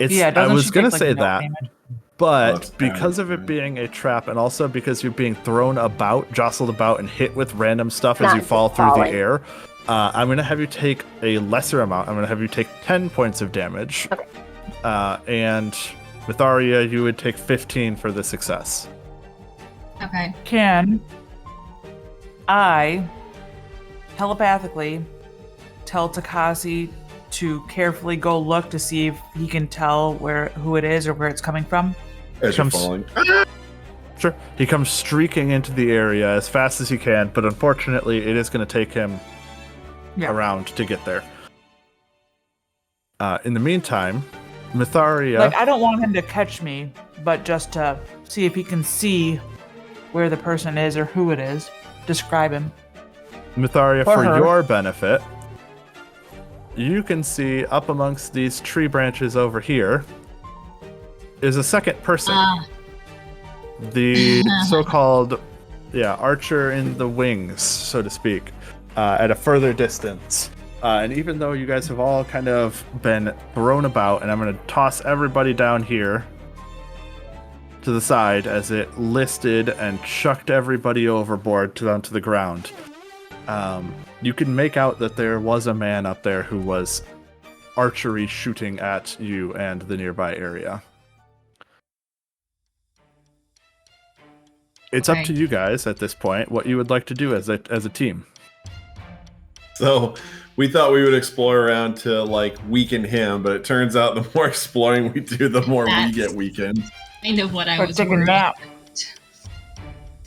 I doesn't was she going to take, say like, no that, damage? but that's because of it being a trap, and also because you're being thrown about, jostled about, and hit with random stuff as Not you fall just through the falling. air, I'm going to have you take a lesser amount. I'm going to have you take 10 points of damage. Okay. And Myetharia, you would take 15 for the success. Okay. Can I telepathically tell Tabaxi to carefully go look to see if he can tell who it is or where it's coming from? As you're Comes- falling. Sure. He comes streaking into the area as fast as he can, but unfortunately, it is going to take him around to get there. In the meantime, Myetharia. Like, I don't want him to catch me, but just to see if he can see where the person is or who it is. Describe him. Myetharia, For for her. your benefit, you can see up amongst these tree branches over here is a second person. The so-called, archer in the wings, so to speak, at a further distance. And even though you guys have all kind of been thrown about, and I'm going to toss everybody down here to the side as it listed and chucked everybody overboard down to the ground. You can make out that there was a man up there who was archery shooting at you and the nearby area. It's up to you guys at this point what you would like to do as a team. So we thought we would explore around to like weaken him, but it turns out the more exploring we do, the more we get weakened. Kind of what I was taking a worried nap.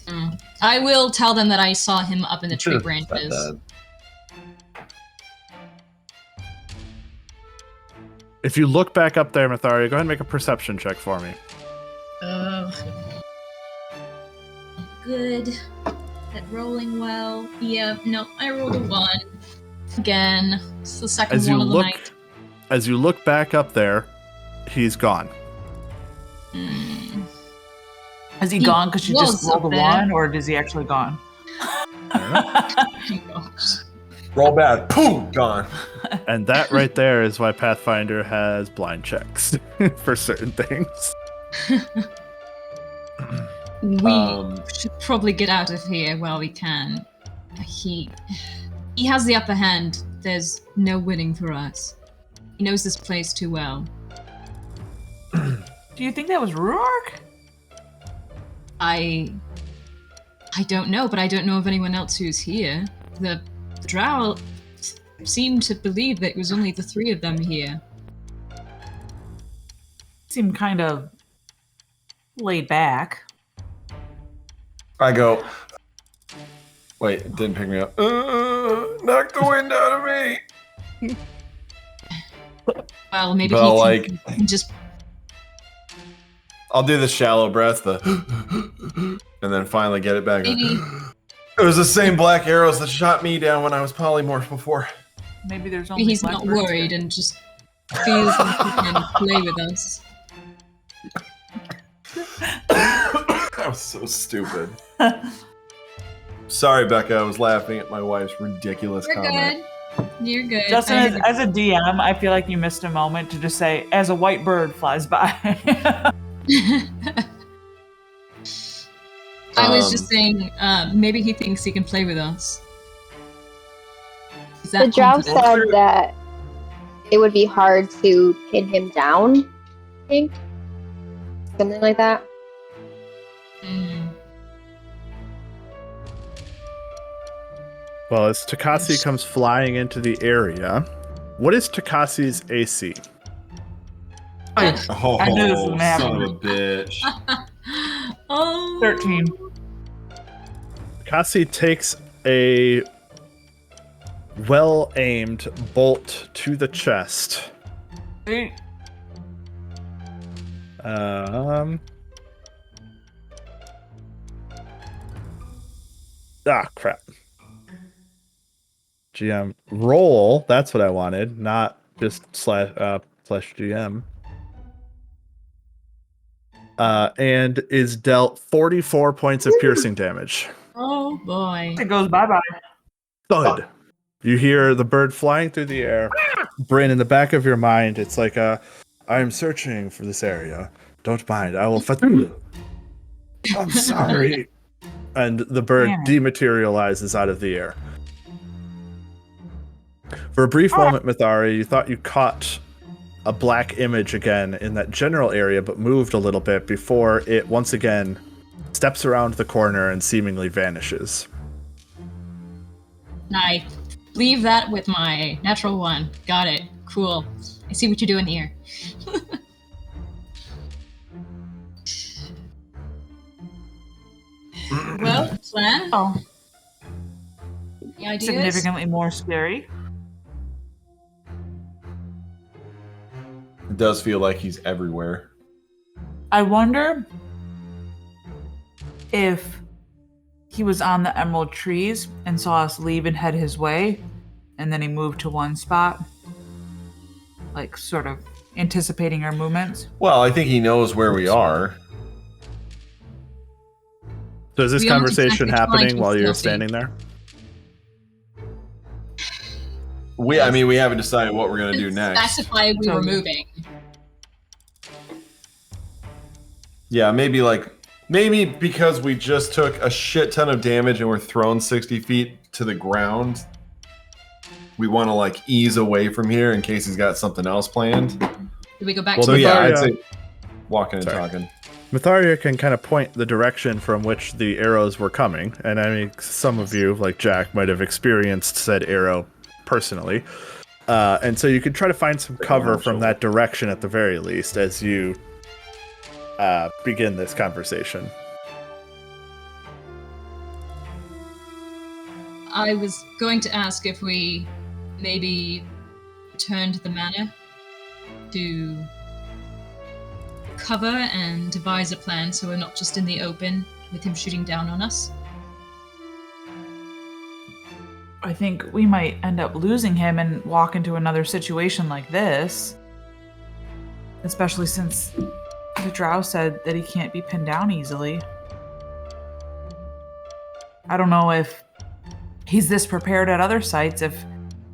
about. I will tell them that I saw him up in the tree branches. If you look back up there, Myetharia, go ahead and make a perception check for me. Good. At rolling well. Yeah, no, I rolled a 1. Again. It's the second one of the night. As you look back up there, he's gone. Has he gone because you just rolled a 1, or is he actually gone? Roll bad. Boom! Gone. And that right there is why Pathfinder has blind checks for certain things. We should probably get out of here while we can. He has the upper hand. There's no winning for us. He knows this place too well. Do you think that was Rhuarc? I don't know, but I don't know of anyone else who's here. The drow seem to believe that it was only the 3 of them here. Seemed kind of laid back. I go, wait, it didn't pick me up. Knock the wind out of me. Well, maybe But he can just... I'll do the shallow breath, and then finally get it back. Maybe... It was the same black arrows that shot me down when I was polymorph before. Maybe there's only he's not worried and just feels like he can play with us. That was so stupid. Sorry, Becca. I was laughing at my wife's ridiculous comment. You're good. Justin, as a DM, I feel like you missed a moment to just say, as a white bird flies by. I was just saying, maybe he thinks he can play with us. The drow said that it would be hard to pin him down, I think. Something like that. Well, as Tabaxi comes flying into the area, what is Tabaxi's AC? I knew this was gonna happen. Son of a bitch. 13. Tabaxi takes a well-aimed bolt to the chest. Crap. GM roll. That's what I wanted, not just slash GM. And is dealt 44 points of piercing damage. Oh boy. It goes bye-bye. Thud. You hear the bird flying through the air. Bryn, in the back of your mind, it's like I'm searching for this area. Don't mind. I will I'm sorry. And the bird dematerializes out of the air. For a brief moment, Myetharia, you thought you caught a black image again in that general area, but moved a little bit before it once again steps around the corner and seemingly vanishes. I leave that with my natural 1. Got it. Cool. I see what you're doing here. Well, plan. The idea Significantly more scary. It does feel like he's everywhere. I wonder if he was on the emerald trees and saw us leave and head his way, and then he moved to one spot, like sort of anticipating our movements. Well, I think he knows where we are. So is this conversation happening while you're standing there? We haven't decided what we're gonna do next. Specify we were moving. Yeah, maybe because we just took a shit ton of damage and we're thrown 60 feet to the ground. We want to like ease away from here in case he's got something else planned. Do we go back So to yeah, Myetharia- I'd say walking and talking. Myetharia can kind of point the direction from which the arrows were coming, and I mean, some of you, like Jack, might have experienced said arrow personally, and so you could try to find some cover from that direction at the very least as you begin this conversation. I was going to ask if we maybe returned the manor to cover and devise a plan so we're not just in the open with him shooting down on us. I think we might end up losing him and walk into another situation like this. Especially since the drow said that he can't be pinned down easily. I don't know if he's this prepared at other sites, if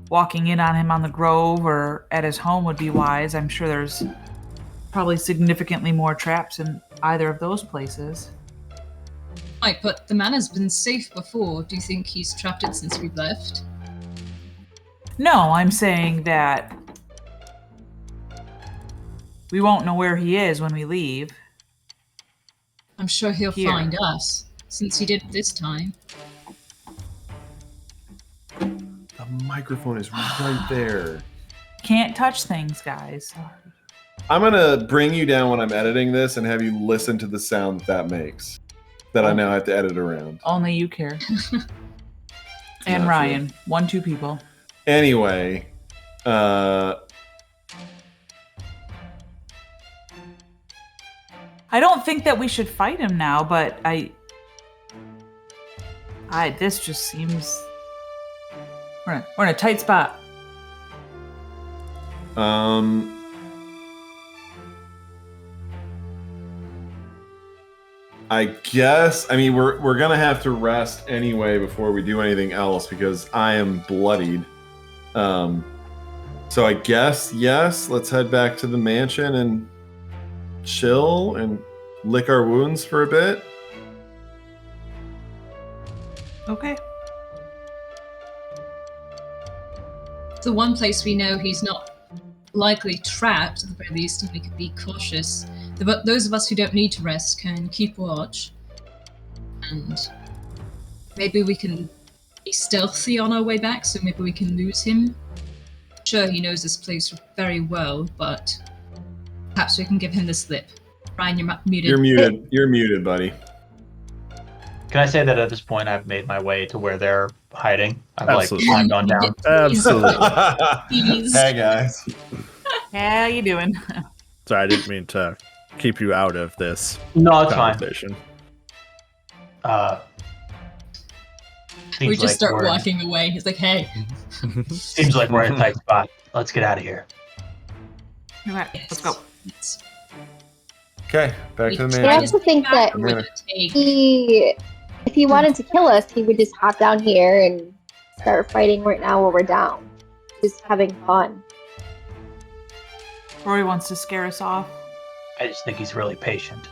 walking in on him on the Grove or at his home would be wise. I'm sure there's probably significantly more traps in either of those places. Right, but the manor's been safe before. Do you think he's trapped it since we've left? No, I'm saying that we won't know where he is when we leave. I'm sure he'll Here. find us, since he did this time. The microphone is right there. Can't touch things, guys. I'm gonna bring you down when I'm editing this and have you listen to the sound that makes. That I now have to edit around. Only you care. And Not Ryan. 2 people. Anyway, I don't think that we should fight him now, but this just seems... We're in a tight spot. I guess, we're gonna have to rest anyway before we do anything else because I am bloodied. So I guess, yes, let's head back to the mansion and chill and lick our wounds for a bit. Okay. The one place we know he's not likely trapped, at the very least, and we can be cautious. Those of us who don't need to rest can keep watch. And maybe we can be stealthy on our way back, so maybe we can lose him. Sure, he knows this place very well, but perhaps we can give him the slip. Ryan, you're muted. You're muted. You're muted, buddy. Can I say that at this point I've made my way to where they're hiding? I've Absolutely. climbed on down. Absolutely. Hey guys. How you doing? Sorry, I didn't mean to keep you out of this No, it's fine. conversation. We just start we're- walking away. He's like, hey. Seems like we're in a tight spot. Let's get out of here. Okay, let's go. Yes. Okay, back to the I mansion. also think that We're gonna take if he wanted to kill us, he would just hop down here and start fighting right now while we're down. Just having fun. Rory wants to scare us off. I just think he's really patient.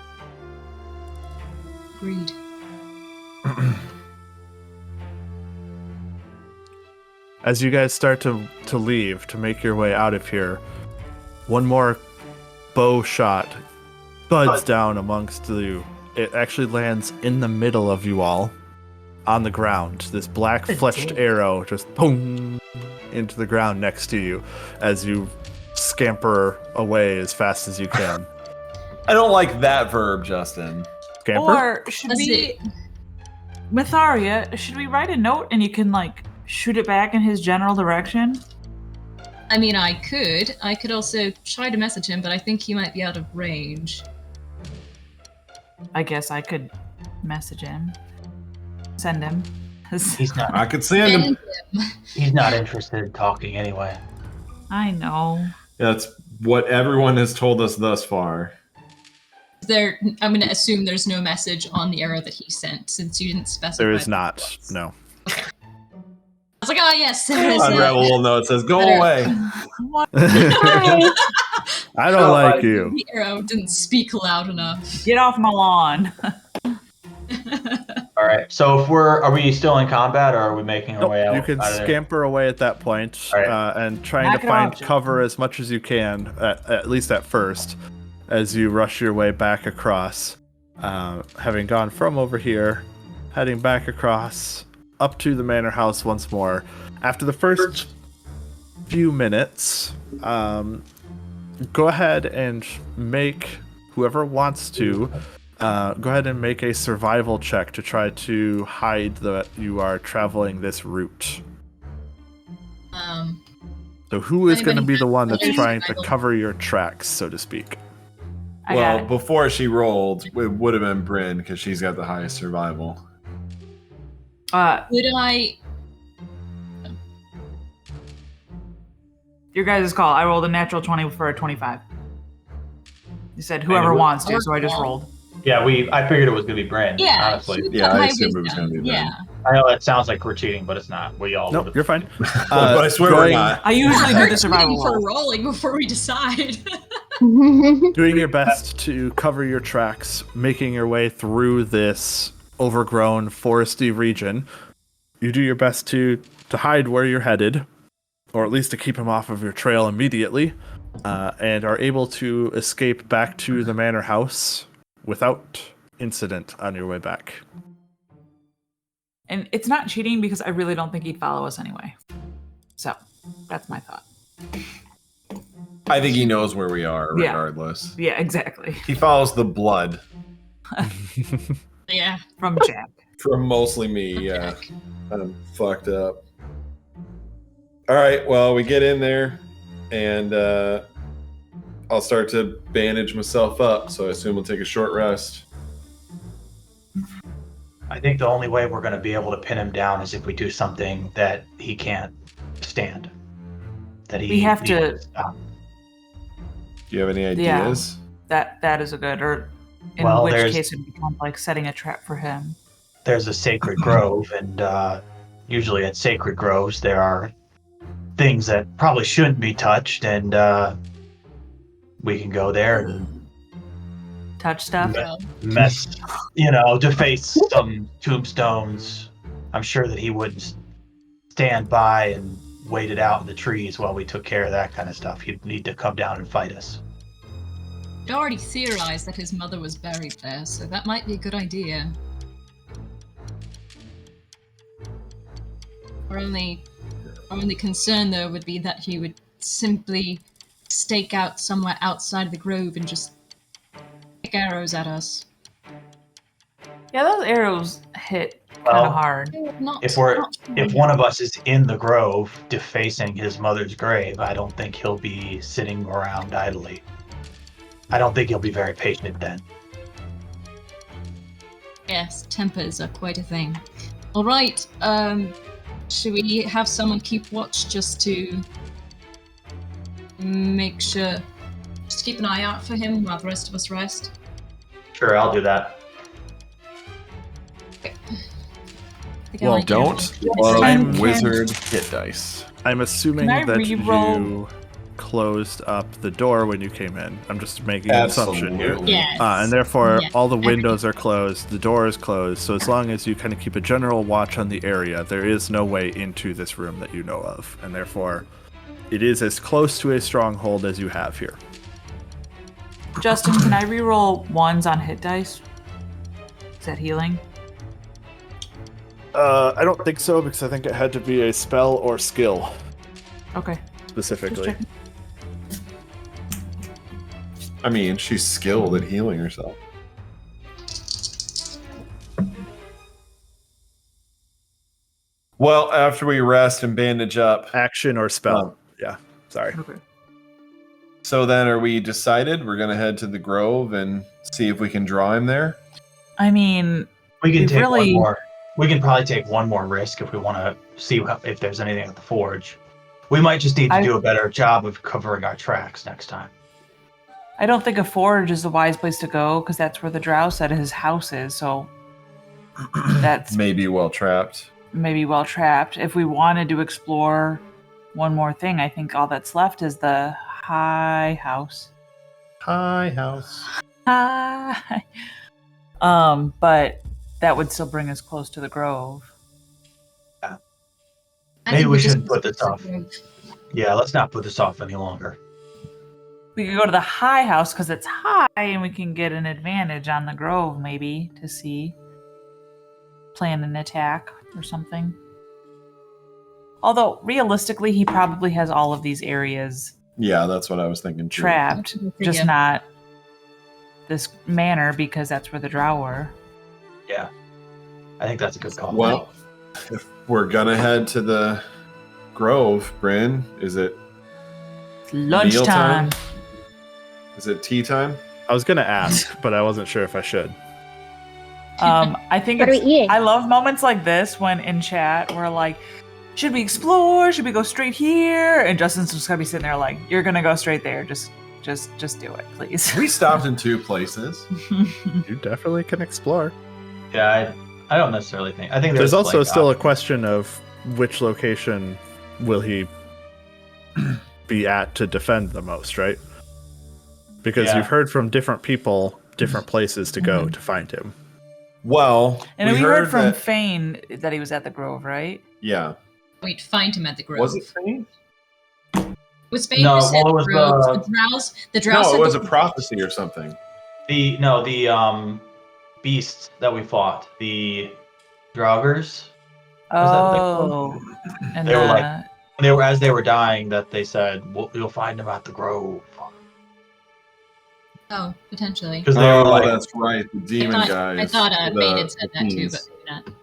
Agreed. As you guys start to leave, to make your way out of here, one more bow shot buds down amongst you. It actually lands in the middle of you all, on the ground. This black fleshed arrow just boom into the ground next to you as you scamper away as fast as you can. I don't like that verb, Justin. Scamper? Or should we... Myetharia, should we write a note and you can, shoot it back in his general direction? I mean, I could also try to message him, but I think he might be out of range. I guess I could message him. Send him. He's not. I could send him. He's not interested in talking anyway. I know. That's what everyone has told us thus far. I'm going to assume there's no message on the arrow that he sent, since you didn't specify. There is not, no. was like, oh yes, there is Unravel a little note says, "Go Better. away." I don't like you. The arrow didn't speak loud enough. Get off my lawn. All right. So if are we still in combat, or are we making our way out? You can out of there? scamper away at that point, All right. and trying Knock to it find off, Jim. cover as much as you can, at least at first, as you rush your way back across. Having gone from over here, heading back across, up to the manor house once more. After the first few minutes, go ahead and make, whoever wants to, go ahead and make a survival check to try to hide that you are traveling this route. So who is going to be the one that's trying to cover your tracks, so to speak? I got Well, it. before she rolled, it would have been Bryn because she's got the highest survival. Would I? Your guys' call. I rolled a natural 20 for a 25. You said whoever wants to, so I just rolled. Yeah, I figured it was gonna be Bryn. Yeah. Honestly, Yeah, I high assumed it was wisdom. gonna be Yeah. I know that sounds like we're cheating, but it's not. We all. Nope, you're fine. But I swear we're going- not. I usually do the survival Waiting for roll. rolling before we decide. Doing your best to cover your tracks, making your way through this overgrown foresty region. You do your best to hide where you're headed, or at least to keep him off of your trail immediately, and are able to escape back to the manor house without incident on your way back. And it's not cheating because I really don't think he'd follow us anyway. So, that's my thought. I think he knows where we are, Yeah. regardless. Yeah, exactly. He follows the blood Yeah. From Jack. from mostly me. Yeah, I'm fucked up. All right, well, we get in there, and I'll start to bandage myself up. So I assume we'll take a short rest. I think the only way we're going to be able to pin him down is if we do something that he can't stand. That We have to- stop. Do you have any ideas? That is a good, or in Well, which there's- case it becomes like setting a trap for him. There's a sacred grove, and usually at sacred groves there are things that probably shouldn't be touched, and we can go there and Touch stuff. mess, deface some tombstones. I'm sure that he wouldn't stand by and wait it out in the trees while we took care of that kind of stuff. He'd need to come down and fight us. I'd already theorized that his mother was buried there, so that might be a good idea. Our only concern, though, would be that he would simply stake out somewhere outside of the grove and just pick arrows at us. Yeah, those arrows hit kind Well, of hard. Not, If not one of us is in the grove defacing his mother's grave, I don't think he'll be sitting around idly. I don't think he'll be very patient then. Yes, tempers are quite a thing. All right, should we have someone keep watch just to make sure, just keep an eye out for him while the rest of us rest? Sure, I'll do that. I think I Well, like don't you. blow I'm- wizard hit dice. I'm assuming Can I that re-roll? you closed up the door when you came in. I'm just making an assumption here. Absolutely. Yes. And therefore, Yeah, all the windows are closed, the door is closed, so as long as you kind of keep a general watch on the area, there is no way into this room that you know of. And therefore, it is as close to a stronghold as you have here. Justin, can I reroll ones on hit dice? Is that healing? I don't think so, because I think it had to be a spell or skill, Okay. specifically. Just checking. I mean, she's skilled at healing herself. Well, after we rest and bandage up, Action or spell. Yeah, sorry. Okay. so then are we decided we're going to head to the grove and see if we can draw him there? I mean, We can We take really- one more. We can probably take one more risk if we want to see if there's anything at the forge. We might just need to do a better job of covering our tracks next time. I don't think a forge is the wise place to go because that's where the drow said his house is. So that's Maybe well trapped. maybe well trapped. If we wanted to explore one more thing, I think all that's left is the high house. Hi, house. Hi. But that would still bring us close to the grove. I Maybe think we just shouldn't put this off. Yeah, let's not put this off any longer. We could go to the high house because it's high and we can get an advantage on the grove, maybe, to see. Plan an attack or something. Although, realistically, he probably has all of these areas Yeah, that's what I was thinking too. trapped. Just Yeah. not this manor because that's where the drow were. Yeah. I think that's a good call. Well, if we're gonna head to the grove, Bryn, is it Lunchtime. mealtime? Is it tea time? I was gonna ask, but I wasn't sure if I should. I think What are we it's, eating? I love moments like this when in chat we're like, should we explore? Should we go straight here? And Justin's just gonna be sitting there like, you're gonna go straight there. Just do it, please. We stopped in 2 places. You definitely can explore. Yeah, I don't necessarily think. I think There's also like, still a question of which location will he be at to defend the most, right? Because Yeah. you've heard from different people, different places to go to find him. Well, And we heard from that, Fane that he was at the Grove, right? yeah. We'd find him at the grove. Was it Fane? Was Fane No, who said well, it was the grove? the- The drows. The drows. No, said it was the- a prophecy or something. the beasts that we fought, the Draugrs. Was that Oh. And They were like- As they were dying, that they said, "You'll find them at the grove." Oh, potentially. Because they were like, that's right. The demon guys. I thought the- Fane had said the that too, fiends. but maybe not.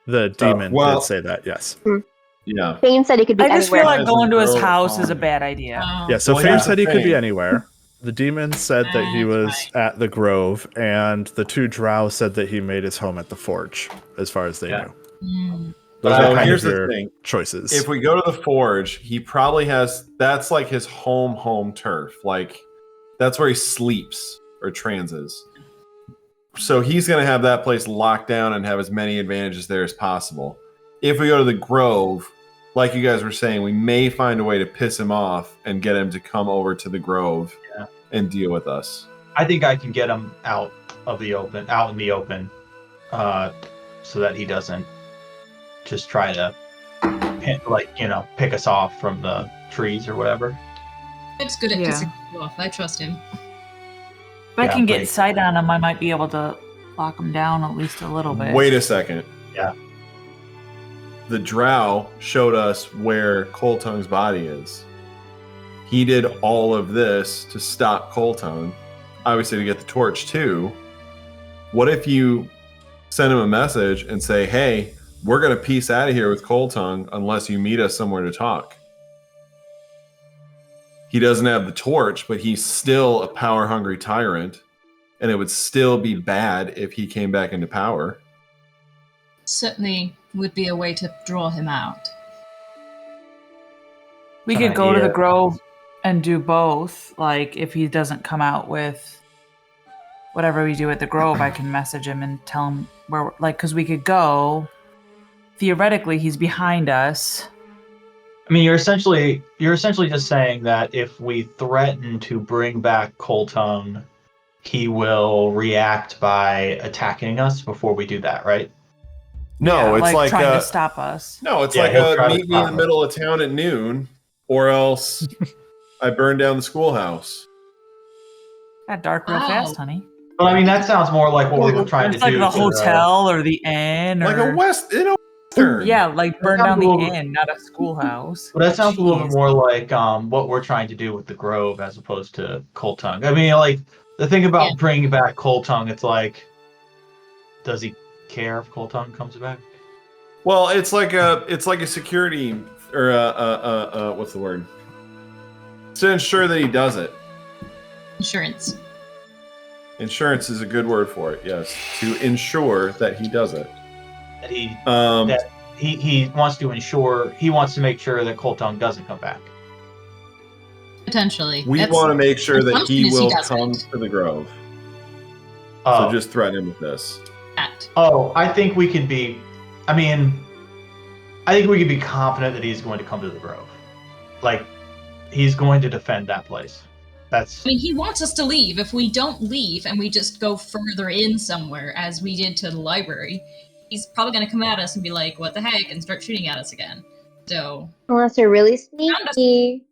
The demon well- did say that, yes. Yeah. Fane said he could be I just anywhere. feel like As going a to his girl, house is a bad idea. Oh. Yeah, so Well, Fane here's said the he could be thing. anywhere. The demon said that he was That's at the Grove, and the 2 drow said that he made his home at the Forge, as far as they Yeah. knew. Those are kind Here's of the your thing. choices. If we go to the Forge, he probably has. That's like his home turf. Like, that's where he sleeps or transes. So he's going to have that place locked down and have as many advantages there as possible. If we go to the Grove, like you guys were saying, we may find a way to piss him off and get him to come over to the Grove and deal with us. I think I can get him out in the open, so that he doesn't just try to, pick us off from the trees or whatever. It's good at Yeah. pissing you off. I trust him. If I Yeah, can get like- sight on him, I might be able to lock him down at least a little bit. Wait a second. Yeah. The drow showed us where Coltongue's body is. He did all of this to stop Coltongue, obviously to get the torch too. What if you send him a message and say, hey, we're going to peace out of here with Coltongue unless you meet us somewhere to talk? He doesn't have the torch, but he's still a power-hungry tyrant, and it would still be bad if he came back into power. Certainly would be a way to draw him out. We An could go to the idea. Grove and do both. Like, if he doesn't come out with whatever we do at the Grove, I can message him and tell him where, because we could go. Theoretically, he's behind us. I mean, you're essentially just saying that if we threaten to bring back Coltongue, he will react by attacking us before we do that, right? No, Yeah, it's like trying a, to stop us. no, it's Yeah, like he'll a try to meet me in the stop us. middle of town at noon, or else I burn down the schoolhouse. Got dark real Wow. fast, honey. But I mean, that sounds more like what we were trying It's to like do. the to hotel or the inn, Like or a western. yeah, like burn sounds down a the little- inn, not a schoolhouse. But that sounds a little bit Jeez. more like what we're trying to do with the Grove as opposed to Coltongue. I mean, like, the thing about Yeah. bringing back Coltongue, it's like, does he care if Coltongue comes back? Well, it's like a security or what's the word? To ensure that he does it. Insurance. Insurance is a good word for it. Yes, to ensure that he does it. That he That he wants to ensure, he wants to make sure that Coltongue doesn't come back. Potentially. we That's- want to make sure that assumption he is he will doesn't. come to the Grove. Oh, So just threaten him with this. that. oh, I think we could be I mean, I think we can be confident that he's going to come to the Grove. Like, he's going to defend that place. That's. I mean, he wants us to leave. If we don't leave and we just go further in somewhere, as we did to the library, he's probably going to come at us and be like, what the heck, and start shooting at us again. So. Unless they're really sneaky.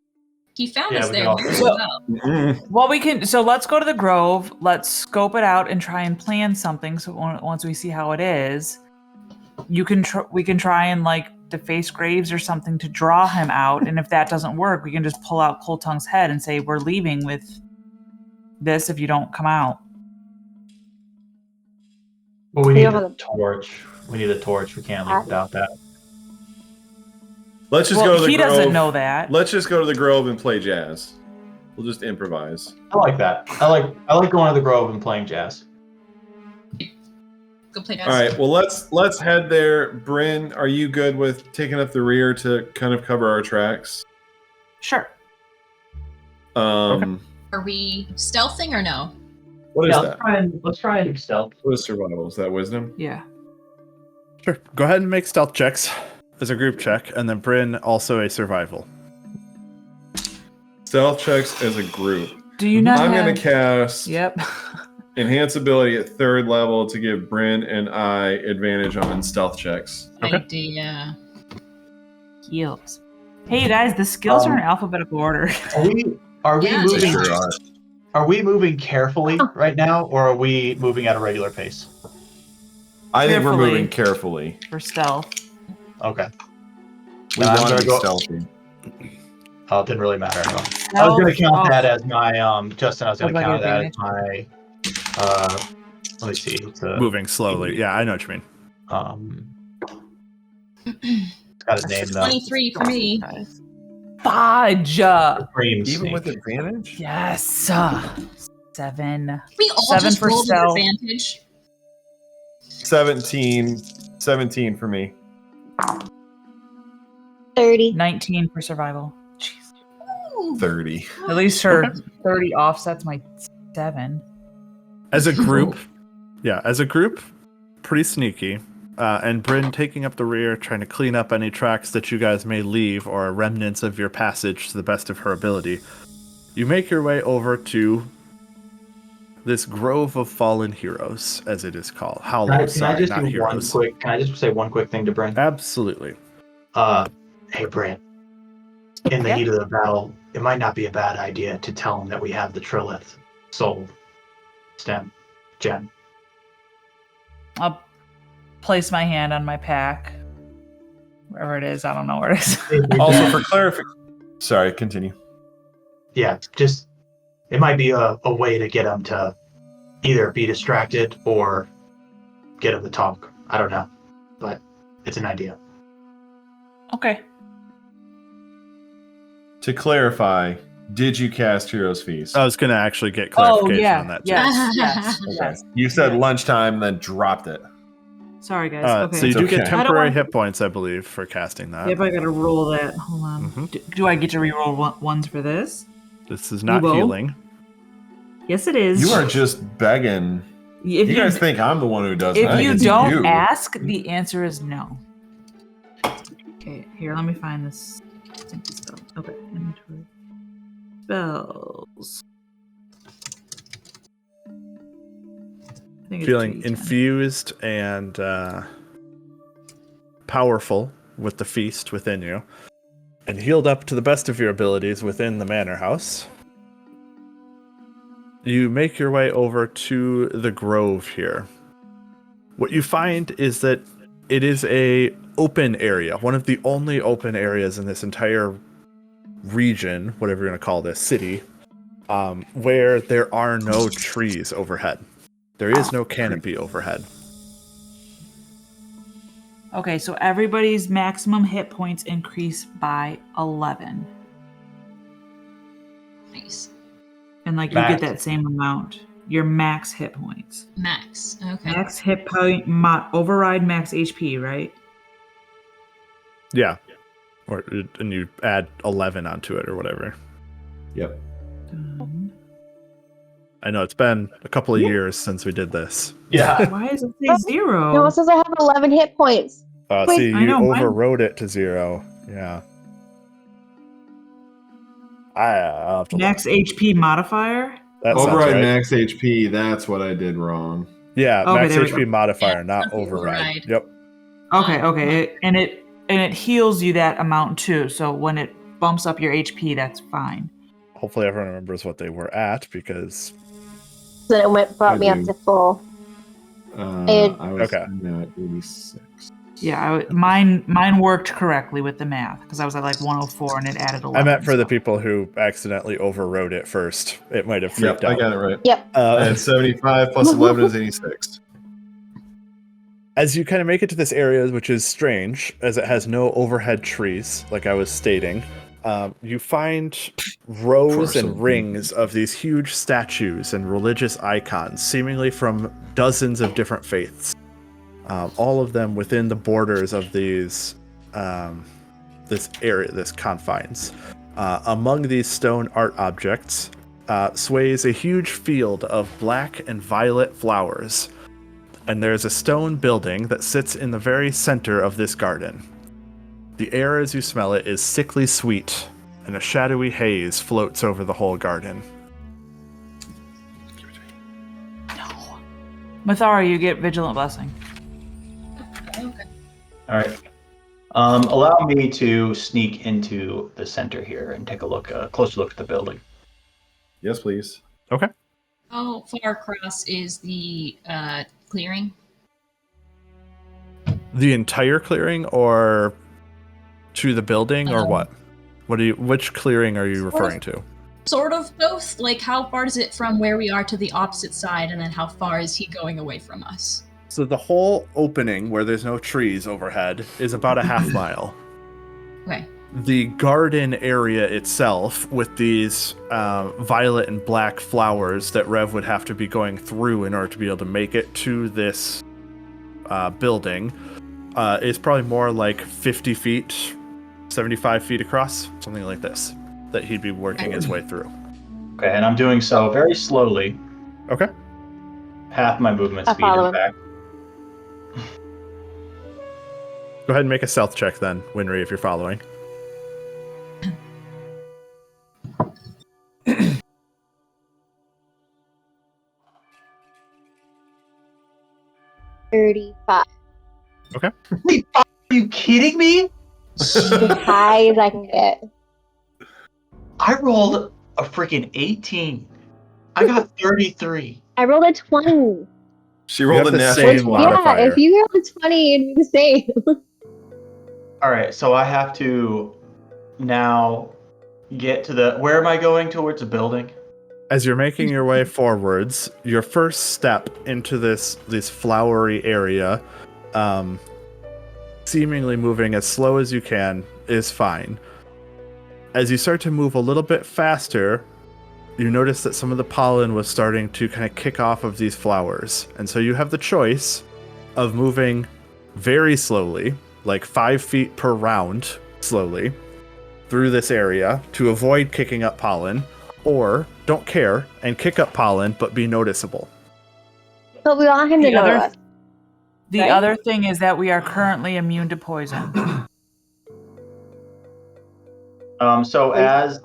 He found Yeah, us we there. can all- Well, we can. So let's go to the Grove. Let's scope it out and try and plan something. So once we see how it is, we can try and like deface graves or something to draw him out. And if that doesn't work, we can just pull out Cold Tongue's head and say we're leaving with this if you don't come out. Well, we need a torch. We need a torch. We can't leave without that. Let's just go to the Grove. He doesn't know that. Let's just go to the Grove and play jazz. We'll just improvise. I like that. I like going to the Grove and playing jazz. Go play jazz. All right. Well, let's head there. Bryn, are you good with taking up the rear to kind of cover our tracks? Sure. Okay. Are we stealthing or no? What is that? Let's try and do stealth. What is survival? Is that wisdom? Yeah. Sure. Go ahead and make stealth checks as a group check, and then Bryn also a survival. Stealth checks as a group. Do you not? I'm going to cast Yep. Enhance ability at 3rd level to give Bryn and I advantage on stealth checks. Okay. Idea. Heals. Hey, you guys, the skills are in alphabetical order. Are we Yeah. moving? They sure are. Are we moving carefully right now, or are we moving at a regular pace? I think we're Carefully. moving carefully. For stealth. Okay. We I'm want to gonna be go- stealthy. Oh, it didn't really matter. No. I was going to count that as my Justin. I was going to Like count that advantage. as my. Let me see. It's a, Moving slowly. Yeah, I know what you mean. It's got a name though. 23 for me. Fudge! Supreme Even with Sneak. advantage? Yes! 7. We all 7 just for rolled with stealth. advantage. 17 for me. 30. 19 for survival. Jeez. Ooh. 30. At least her 30 offsets my 7. As a group, pretty sneaky. And Bryn taking up the rear, trying to clean up any tracks that you guys may leave or remnants of your passage to the best of her ability. You make your way over to this Grove of Fallen Heroes, as it is called. Can I just Can I just say one quick thing to Bryn? Absolutely. Hey, Bryn. In the heat of the battle, it might not be a bad idea to tell him that we have the Trilith soul stem gem. I'll place my hand on my pack. Wherever it is, I don't know where it is. Also, for clarification. Sorry, continue. Yeah, just it might be a way to get him to either be distracted or get him to talk. I don't know, but it's an idea. Okay. To clarify, did you cast Hero's Feast? I was going to actually get clarification on that. Yes. Okay. You said lunchtime, then dropped it. Sorry, guys. Okay. So you do get okay. temporary hit points, I believe, for casting that. Yep, I gotta roll that. Hold on. Mhm. Do I get to reroll ones for this? This is not You will. healing. Yes, it is. You are just begging. If You guys think I'm the one who does if that. you It's don't you. ask, the answer is no. Okay, here, let me find this stinky spell. Okay, inventory. Spells. I think it's Feeling 2d10. infused and powerful with the feast within you, and healed up to the best of your abilities within the manor house. You make your way over to the grove here. What you find is that it is a open area, one of the only open areas in this entire region, whatever you're going to call this, city, where there are no trees overhead. There is no canopy overhead. Okay, so everybody's maximum hit points increase by 11. Nice. And like Max. you get that same amount. Your max hit points. Max. Okay. Max hit point override max HP, right? Yeah. And you add 11 onto it or whatever. Yep. I know it's been a couple of years since we did this. Yeah. Why does it say 0? No, it says I have 11 hit points. Wait, See, I you know, mine- overrode it to 0. Yeah. I'll have to look. Max HP modifier? That sounds Override right. max HP. That's what I did wrong. Yeah, Okay, max there we HP go. modifier, Yeah, not not the override. override. Yep. Okay. And it heals you that amount too. So when it bumps up your HP, that's fine. Hopefully everyone remembers what they were at because So it brought I me up do. to full. I was Okay. at 86. Yeah, mine worked correctly with the math because I was at like 104 and it added 11. I meant for the so- people who accidentally overrode it first. It might have Yep, freaked I out. got it right. Yep. I had 75 plus 11 is 86. As you kind of make it to this area, which is strange, as it has no overhead trees, like I was stating, you find rows and rings of these huge statues and religious icons, seemingly from dozens of different faiths. All of them within the borders of these, this area, this confines. Among these stone art objects sways a huge field of black and violet flowers. And there's a stone building that sits in the very center of this garden. The air as you smell it is sickly sweet, and a shadowy haze floats over the whole garden. No. Myetharia, you get Vigilant Blessing. Okay. All right. Allow me to sneak into the center here and take a closer look at the building. Yes, please. Okay. How far across is the clearing? The entire clearing, or to the building, or Um, what? Which clearing are you referring to? Sort of both. Like, how far is it from where we are to the opposite side, and then how far is he going away from us? So the whole opening, where there's no trees overhead, is about a half mile. Okay. The garden area itself, with these violet and black flowers that Rev would have to be going through in order to be able to make it to this building, is probably more like 50 feet, 75 feet across, something like this, that he'd be working his way through. Okay, and I'm doing so very slowly. Okay. Half my movement I'll speed, follow in him. fact. Go ahead and make a stealth check then, Winry, if you're following. $35. Are you kidding me? As high as I can get. I rolled a freaking 18. I got 33. I rolled a 20. She rolled have a the nat same 20. modifier. Yeah, if you roll a 20, it'd be the same. All right, so I have to now get to the. Where am I going towards the building? As you're making your way forwards, your first step into this flowery area, seemingly moving as slow as you can, is fine. As you start to move a little bit faster, you notice that some of the pollen was starting to kind of kick off of these flowers. And so you have the choice of moving very slowly, like 5 feet per round slowly, through this area to avoid kicking up pollen, or don't care and kick up pollen but be noticeable. But we want him to The know other- us. The Right? other thing is that we are currently immune to poison. So as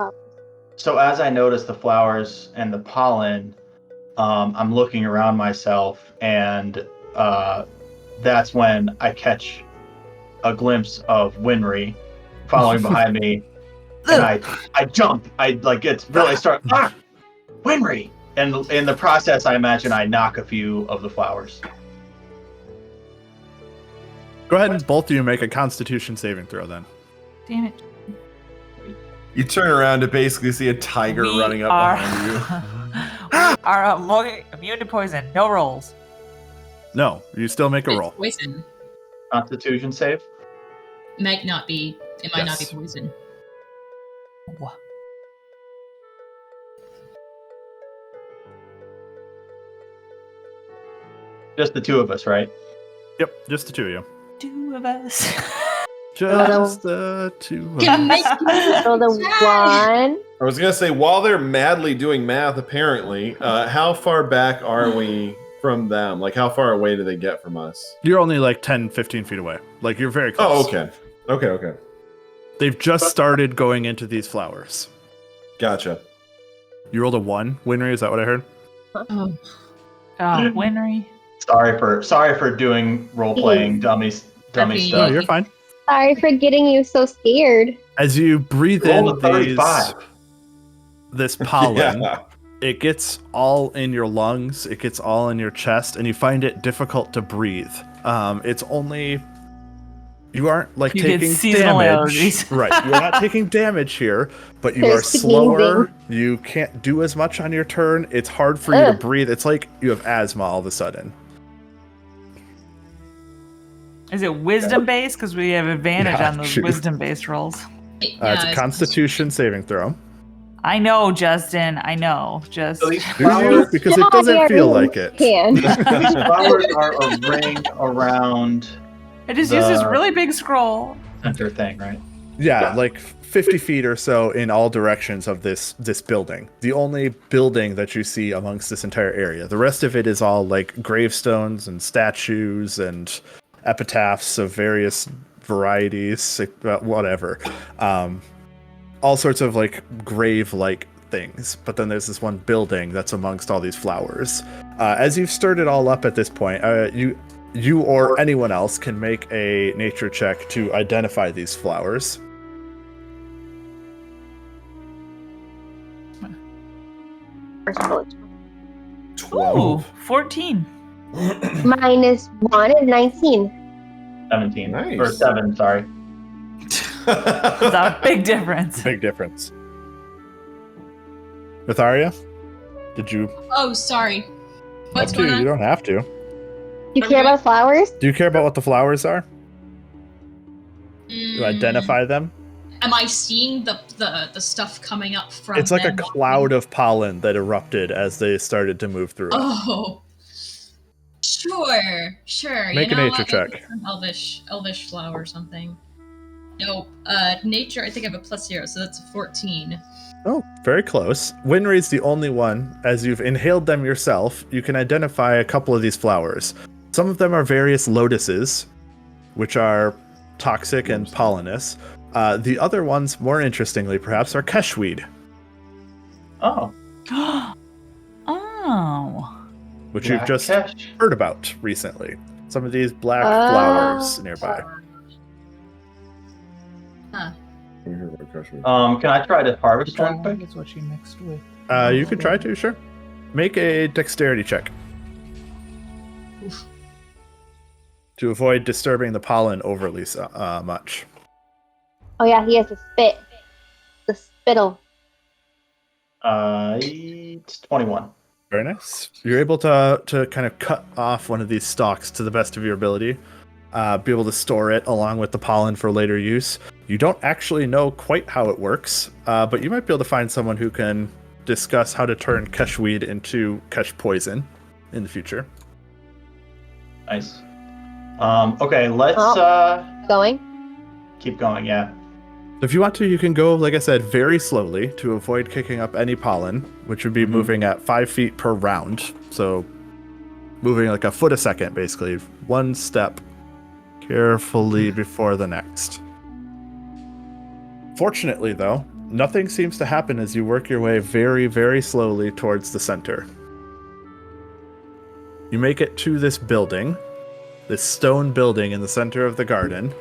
I notice the flowers and the pollen, I'm looking around myself, and that's when I catch a glimpse of Winry following behind me, and I jump. I start Winry, and in the process, I imagine I knock a few of the flowers. Go ahead and both of you make a Constitution saving throw then. Damn it. You turn around to basically see a tiger We running up are- behind you. We are immune to poison. No rolls. No, you still make a roll. Poison. Constitution save. Might not be. It might not be Yes. poison. Wha- Just the two of us, right? Yep, just the two of you. Two of us. Just the two of Can you. make So the one. I was gonna say, while they're madly doing math, apparently, how far back are we from them? Like, how far away do they get from us? You're only like 10, 15 feet away. Like, you're very close. Oh, okay. Okay. They've just started going into these flowers. Gotcha. You rolled a 1, Winry, is that what I heard? Oh, Winry. Sorry for doing role playing dummy That'd be- No, stuff. you're fine. Sorry for getting you so scared. As you breathe Roll in a 35. this pollen, Yeah. it gets all in your lungs, it gets all in your chest, and you find it difficult to breathe. It's only... You aren't like You get taking seasonal damage. allergies. Right. You're not taking damage here, but you They're are slower. sneezing. You can't do as much on your turn. It's hard for you to Ugh. breathe. It's like you have asthma all of a sudden. Is it wisdom based? Because we have advantage Yeah, on those shoot. wisdom based rolls. It's a constitution saving throw. I know, Justin. I know. Just So these Do you? flowers, Because it doesn't feel like it. Can. these flowers are a ring around I just use this The- really big scroll. center thing, right? Yeah, like 50 feet or so in all directions of this building. The only building that you see amongst this entire area. The rest of it is all like gravestones and statues and epitaphs of various varieties, whatever. All sorts of like grave-like things. But then there's this one building that's amongst all these flowers. As you've stirred it all up at this point, you or anyone else can make a nature check to identify these flowers. Ooh, 14. -1 is 19. 17. Nice. Or 7, sorry. That's a big difference. Big difference. Myetharia, did you? Oh, sorry. What's Up to you. going You on? don't have to. Do you care about flowers? Do you care about what the flowers are? Mm, You identify them? Am I seeing the stuff coming up from? It's like a them? cloud of pollen that erupted as they started to move through. Oh, sure. Make a nature what? check. It's an elvish flower or something. Nope. Nature. I think I have a +0, so that's a 14. Oh, very close. Winry's the only one. As you've inhaled them yourself, you can identify a couple of these flowers. Some of them are various lotuses, which are toxic and pollenous. The other ones, more interestingly perhaps, are keshweed, Oh. Oh. which you've just Rakesh. heard about recently. Some of these black Oh. flowers nearby. Can I try to harvest one quick? That's what she mixed with. You could try to, sure. Make a dexterity check. To avoid disturbing the pollen overly much. Oh yeah, he has to spit. The spittle. It's 21. Very nice. You're able to kind of cut off one of these stalks to the best of your ability. Be able to store it along with the pollen for later use. You don't actually know quite how it works, but you might be able to find someone who can discuss how to turn keshweed into kesh poison in the future. Nice. Okay, let's Going. keep going, yeah. If you want to, you can go, like I said, very slowly to avoid kicking up any pollen, which would be moving at 5 feet per round. So moving like a foot a second, basically. One step carefully before the next. Fortunately, though, nothing seems to happen as you work your way very, very slowly towards the center. You make it to this building, this stone building in the center of the garden,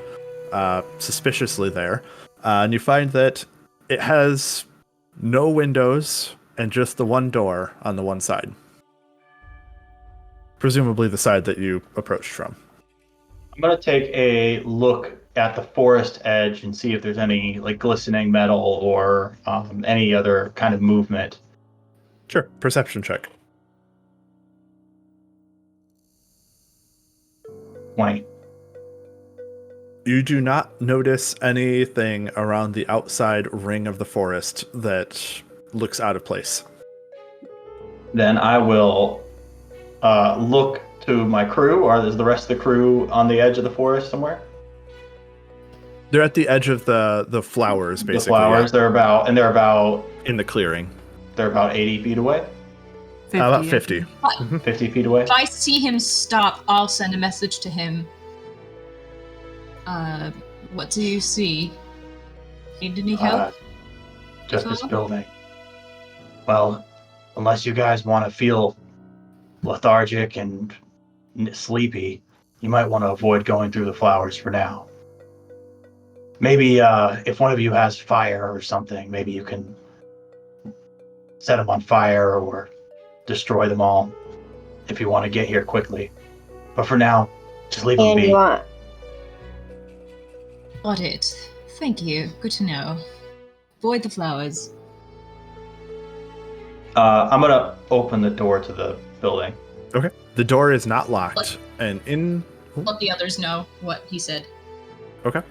suspiciously there. And you find that it has no windows and just the one door on the one side. Presumably the side that you approached from. I'm gonna take a look at the forest edge and see if there's any like glistening metal or any other kind of movement. Sure, perception check. 20. You do not notice anything around the outside ring of the forest that looks out of place. Then I will look to my crew, or is the rest of the crew on the edge of the forest somewhere? They're at the edge of the flowers, basically. The flowers, they're about in the clearing. they're about 80 feet away. About 50. 50 feet away. If I see him stop, I'll send a message to him. What do you see? Need any help? Just this building. Well, unless you guys want to feel lethargic and sleepy, you might want to avoid going through the flowers for now. Maybe if one of you has fire or something, maybe you can set them on fire or destroy them all if you want to get here quickly. But for now, just leave them be. Got it. Thank you. Good to know. Avoid the flowers. I'm gonna open the door to the building. Okay. The door is not locked, and in. Let the others know what he said. Okay.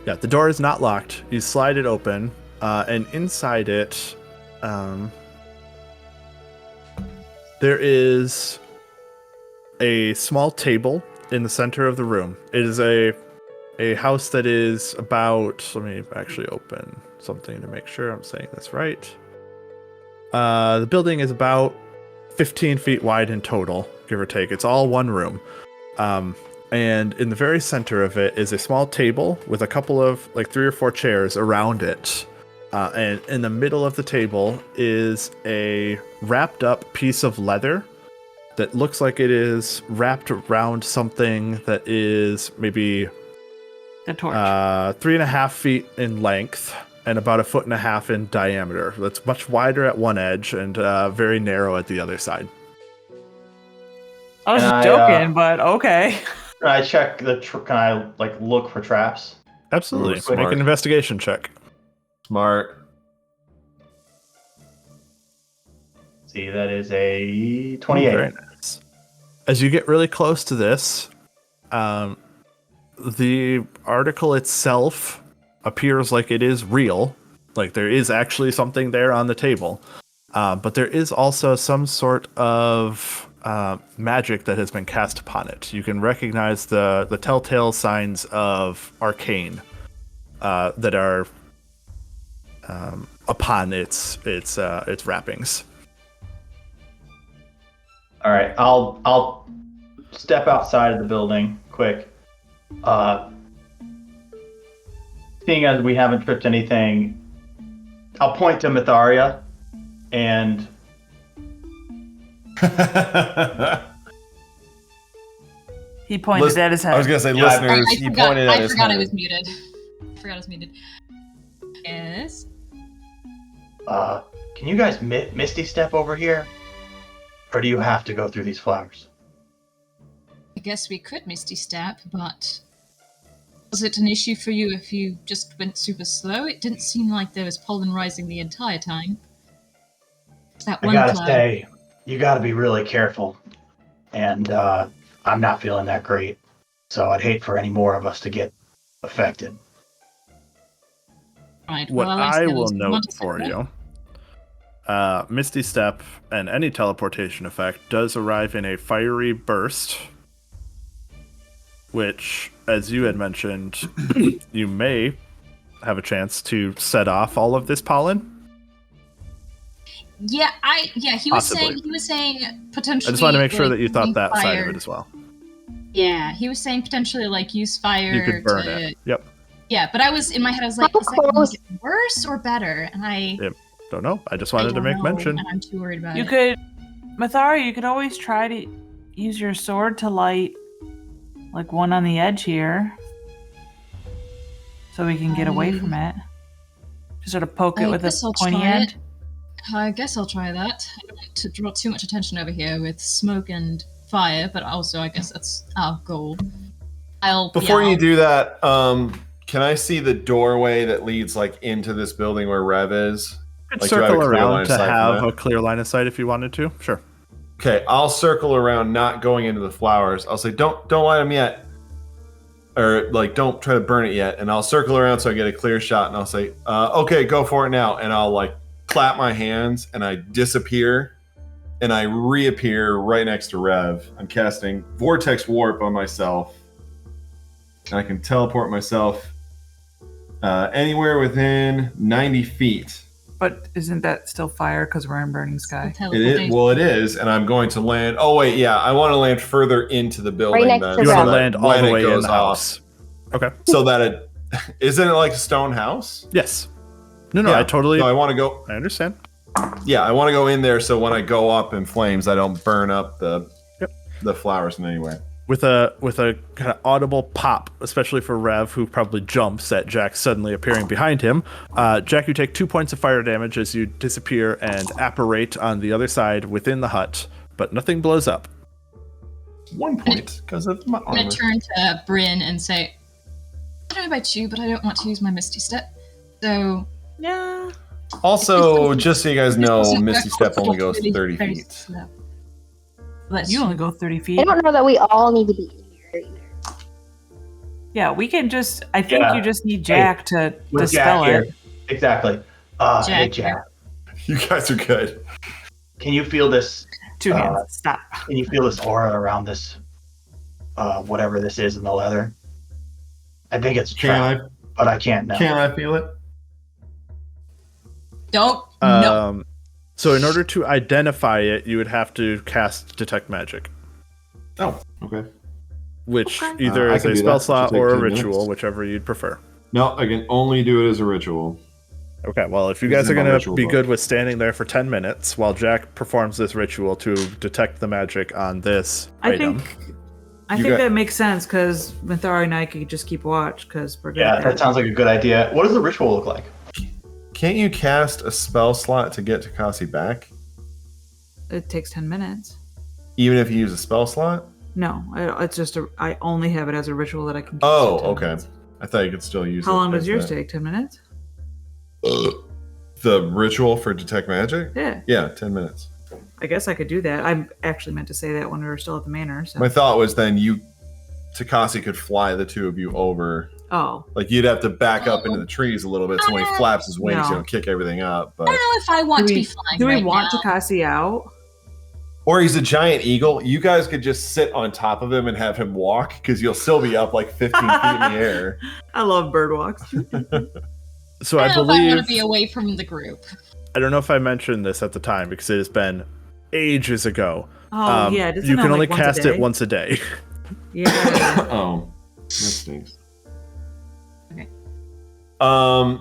Yeah, the door is not locked. You slide it open, and inside it, there is a small table in the center of the room. It is a house that is about. Let me actually open something to make sure I'm saying this right. The building is about 15 feet wide in total, give or take. It's all one room. And in the very center of it is a small table with a couple of, like, 3 or 4 chairs around it. And in the middle of the table is a wrapped up piece of leather that looks like it is wrapped around something that is maybe The torch. 3.5 feet in length and about 1.5 feet in diameter. That's much wider at one edge and very narrow at the other side. I was just joking, but okay. Can I check can I look for traps? Absolutely. Ooh, Make an investigation check. Smart. See, that is a 28. Very nice. As you get really close to this, the article itself appears like it is real. Like there is actually something there on the table. But there is also some sort of magic that has been cast upon it. You can recognize the telltale signs of arcane that are upon its wrappings. All right, I'll step outside of the building quick. Seeing as we haven't tripped anything, I'll point to Myetharia and He pointed at his head. I was gonna say, Yeah, listeners, he pointed at his I forgot head. I was muted. Yes. Can you guys Misty Step over here? Or do you have to go through these flowers? I guess we could Misty Step, but was it an issue for you if you just went super slow? It didn't seem like there was pollen rising the entire time. That I one gotta cloud. say, you gotta be really careful. And I'm not feeling that great. So I'd hate for any more of us to get affected. Right, What well, I there will was note one for step. you, Misty Step and any teleportation effect does arrive in a fiery burst, which, as you had mentioned, you may have a chance to set off all of this pollen. Yeah, he was Possibly. saying potentially. I just wanted to make sure that you using thought that fire. side of it as well. Yeah, he was saying potentially use fire. You could burn to... it. Yep. Yeah, but I was in my head. I was like, How is that going close- to get worse or better? And I Don't know. I just I wanted to don't make know, mention. And I'm too worried about You it. could, Myetharia, you could always try to use your sword to light, like, one on the edge here, so we can get away from it. Just sort of poke it I with a guess I'll pointy try end. it. I guess I'll try that. I don't want to draw too much attention over here with smoke and fire, but also I guess that's our goal. Before you do that, can I see the doorway that leads into this building where Rev is? You could Like, do I have a circle clear line around of to sight from have that? a clear line of sight if you wanted to. Sure. Okay, I'll circle around, not going into the flowers. I'll say, don't light them yet, or don't try to burn it yet. And I'll circle around so I get a clear shot, and I'll say, okay, go for it now. And I'll clap my hands, and I disappear, and I reappear right next to Rev. I'm casting Vortex Warp on myself, and I can teleport myself anywhere within 90 feet But isn't that still fire because we're in Burning Sky? It is. Well, it is, and I'm going to land. Oh wait, yeah, I want to land further into the building. Right next then, to You Rev. want to that land all when the it way in goes the off, house. Okay. so that it isn't it like a stone house. Yes. No, Yeah. I totally. No, I want to go. I understand. Yeah, I want to go in there so when I go up in flames, I don't burn up the flowers in any way. With a kind of audible pop, especially for Rev, who probably jumps at Jack suddenly appearing behind him. Jack, you take 2 points of fire damage as you disappear and apparate on the other side within the hut, but nothing blows up. 1 point because of my I'm going armor. to turn to Bryn and say, I don't know about you, but I don't want to use my Misty Step. So, Yeah. Also, just so you guys know, Misty Step only goes 30 feet. You only go 30 I feet. don't know that we all need to be in here either. Yeah, we can just. I think Yeah. you just need Jack to With dispel Jack here. it. Exactly. Hey, Jack. You guys are good. Can you feel this? 2 hands. Stop. Can you feel this aura around this? Whatever this is in the leather. I think it's a trap, but I can't now. Can I feel it? don't. No. So in order to identify it, you would have to cast Detect Magic, Oh, okay. which Okay. either I is can a do spell that. slot Should take or a 2 ritual, minutes. whichever you'd prefer. No, I can only do it as a ritual. Okay, well, if you This guys is are my going to ritual be book. good with standing there for 10 minutes while Jack performs this ritual to detect the magic on this item. I You think got- that makes sense because Myetharia and I could just keep watch because we're good. Yeah, that sounds like a good idea. What does the ritual look like? Can't you cast a spell slot to get to Cassie back? It takes 10 minutes. Even if you use a spell slot? No, it's just I only have it as a ritual that I can. Cast Oh, in 10 okay. minutes. I thought you could still use it. How long does as yours that. take? 10 minutes? The ritual for Detect Magic? Yeah, Yeah, 10 minutes. I guess I could do that. I actually meant to say that when we were still at the manor. So. My thought was then Cassie could fly the two of you over. Oh, Like you'd have to back up into the trees a little bit so when he flaps his wings, No. he'll kick everything up. But I don't know if I want to be flying do we right want now. Tabaxi out? or he's a giant eagle. You guys could just sit on top of him and have him walk because you'll still be up like 15 feet in the air. I love bird walks. So I I don't know if I want believe, to be away from the group. I don't know if I mentioned this at the time because it has been ages ago. Oh yeah, doesn't you it can only like once a cast day? it once a day. Yeah. Oh, that stinks. Okay.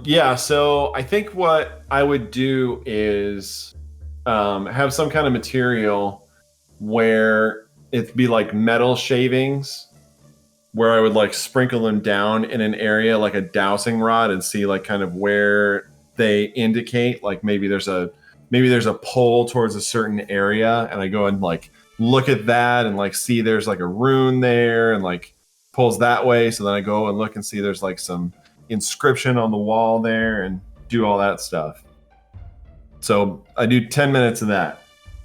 Yeah, so I think what I would do is have some kind of material where it'd be like metal shavings where I would like sprinkle them down in an area like a dowsing rod and see like kind of where they indicate like maybe there's a pole towards a certain area and I go and like look at that and like see there's like a rune there and like pulls that way, so then I go and look and see there's like some inscription on the wall there and do all that stuff. So I do 10 minutes of that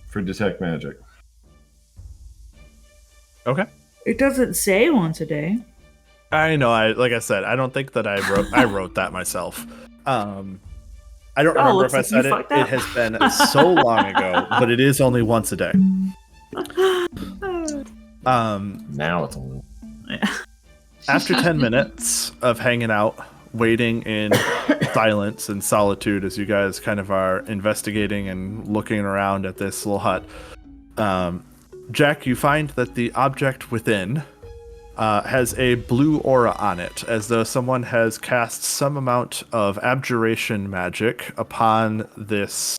for Detect Magic. Okay. It doesn't say once a day. I know. Like I said, I don't think that I wrote that myself. I don't remember if looks I like said you it. fucked It up. has been so long ago, but it is only once a day. Now it's a little. After 10 minutes of hanging out, waiting in silence and solitude as you guys kind of are investigating and looking around at this little hut, Jack, you find that the object within has a blue aura on it, as though someone has cast some amount of abjuration magic upon this,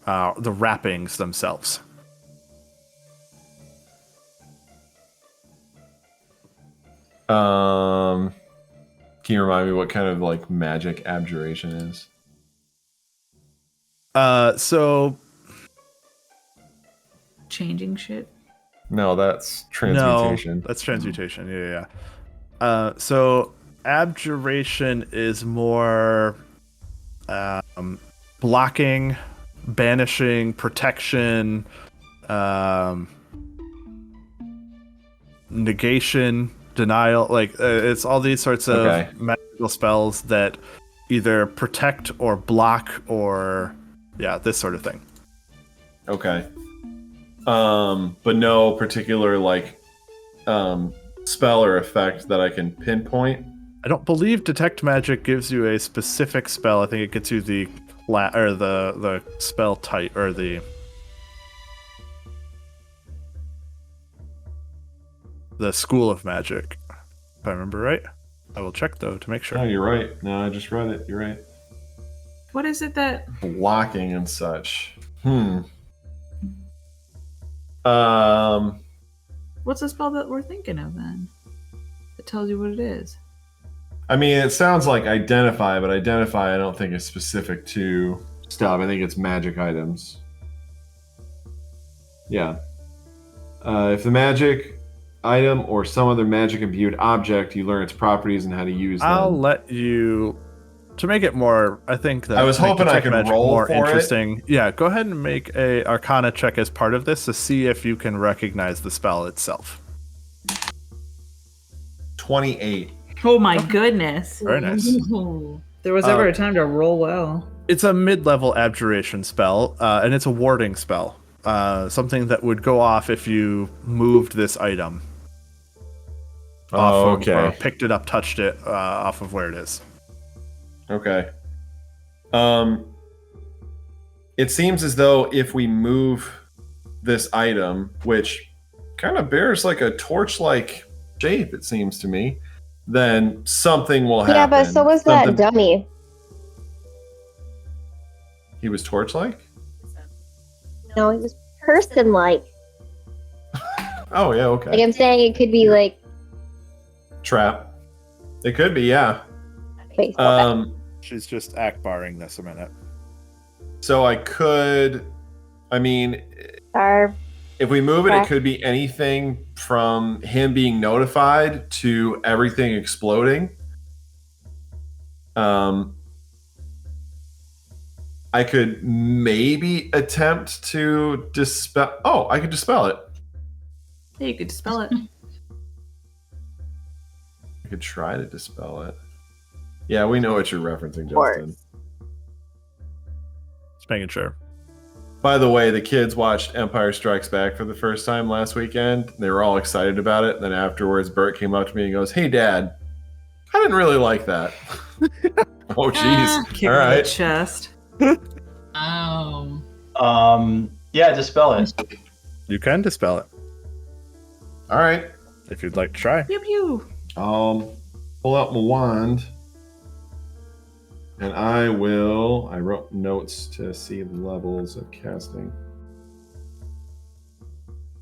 the wrappings themselves. Can you remind me what kind of like magic abjuration is? So Changing shit. No, that's transmutation. No, that's transmutation. Yeah. So abjuration is more blocking, banishing, protection, negation, denial. Like it's all these sorts of Okay. magical spells that either protect or block or this sort of thing. Okay. But no particular like spell or effect that I can pinpoint. I don't believe detect magic gives you a specific spell. I think it gets you the or the spell type or the school of magic, if I remember right. I will check though to make sure. No, you're right. No, I just read it. You're right. What is it that... Blocking and such. What's the spell that we're thinking of then? It tells you what it is. I mean, it sounds like identify, but identify I don't think is specific to stuff. I think it's magic items. Yeah. If the magic item or some other magic imbued object, you learn its properties and how to use them. I'll let you... To make it more, I think that I was hoping I could roll more for interesting. Yeah, go ahead and make a Arcana check as part of this to see if you can recognize the spell itself. 28. Oh my goodness. Very nice. Ooh. There was ever a time to roll well. It's a mid-level abjuration spell, and it's a warding spell. Something that would go off if you moved this item. Oh, okay. Or okay. picked it up, touched it off of where it is. Okay. It seems as though if we move this item, which kind of bears like a torch-like shape, it seems to me, then something will happen. Yeah, but so was that dummy. He was torch-like? No, he was person-like. Oh, yeah, okay. Like I'm saying, it could be like... Trap. It could be, yeah. Wait, stop it. She's just act-barring this a minute. So I could... I mean... Our If we move it, it could be anything from him being notified to everything exploding. I could maybe attempt to dispel... Oh, I could dispel it. Yeah, you could dispel it. I could try to dispel it. Yeah, we know what you're referencing, Justin. Just making sure. By the way, the kids watched Empire Strikes Back for the first time last weekend. They were all excited about it. And then afterwards, Bert came up to me and goes, "Hey, Dad, I didn't really like that." Oh, jeez. Kick All in the right. chest. Oh. Yeah, dispel it. You can dispel it All right. if you'd like to try. Pew pew. Pull out my wand. And I wrote notes to see the levels of casting.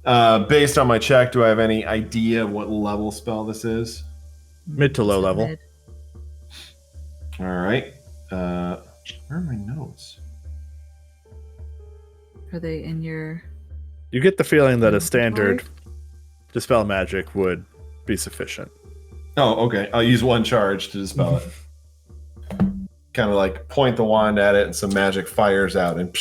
Based on my check, do I have any idea what level spell this is? Mid to low level. Mid. All right. Where are my notes? Are they in your... You get the feeling that a standard dispel magic would be sufficient. Oh, okay. I'll use one charge to dispel it. Kind of like point the wand at it and some magic fires out and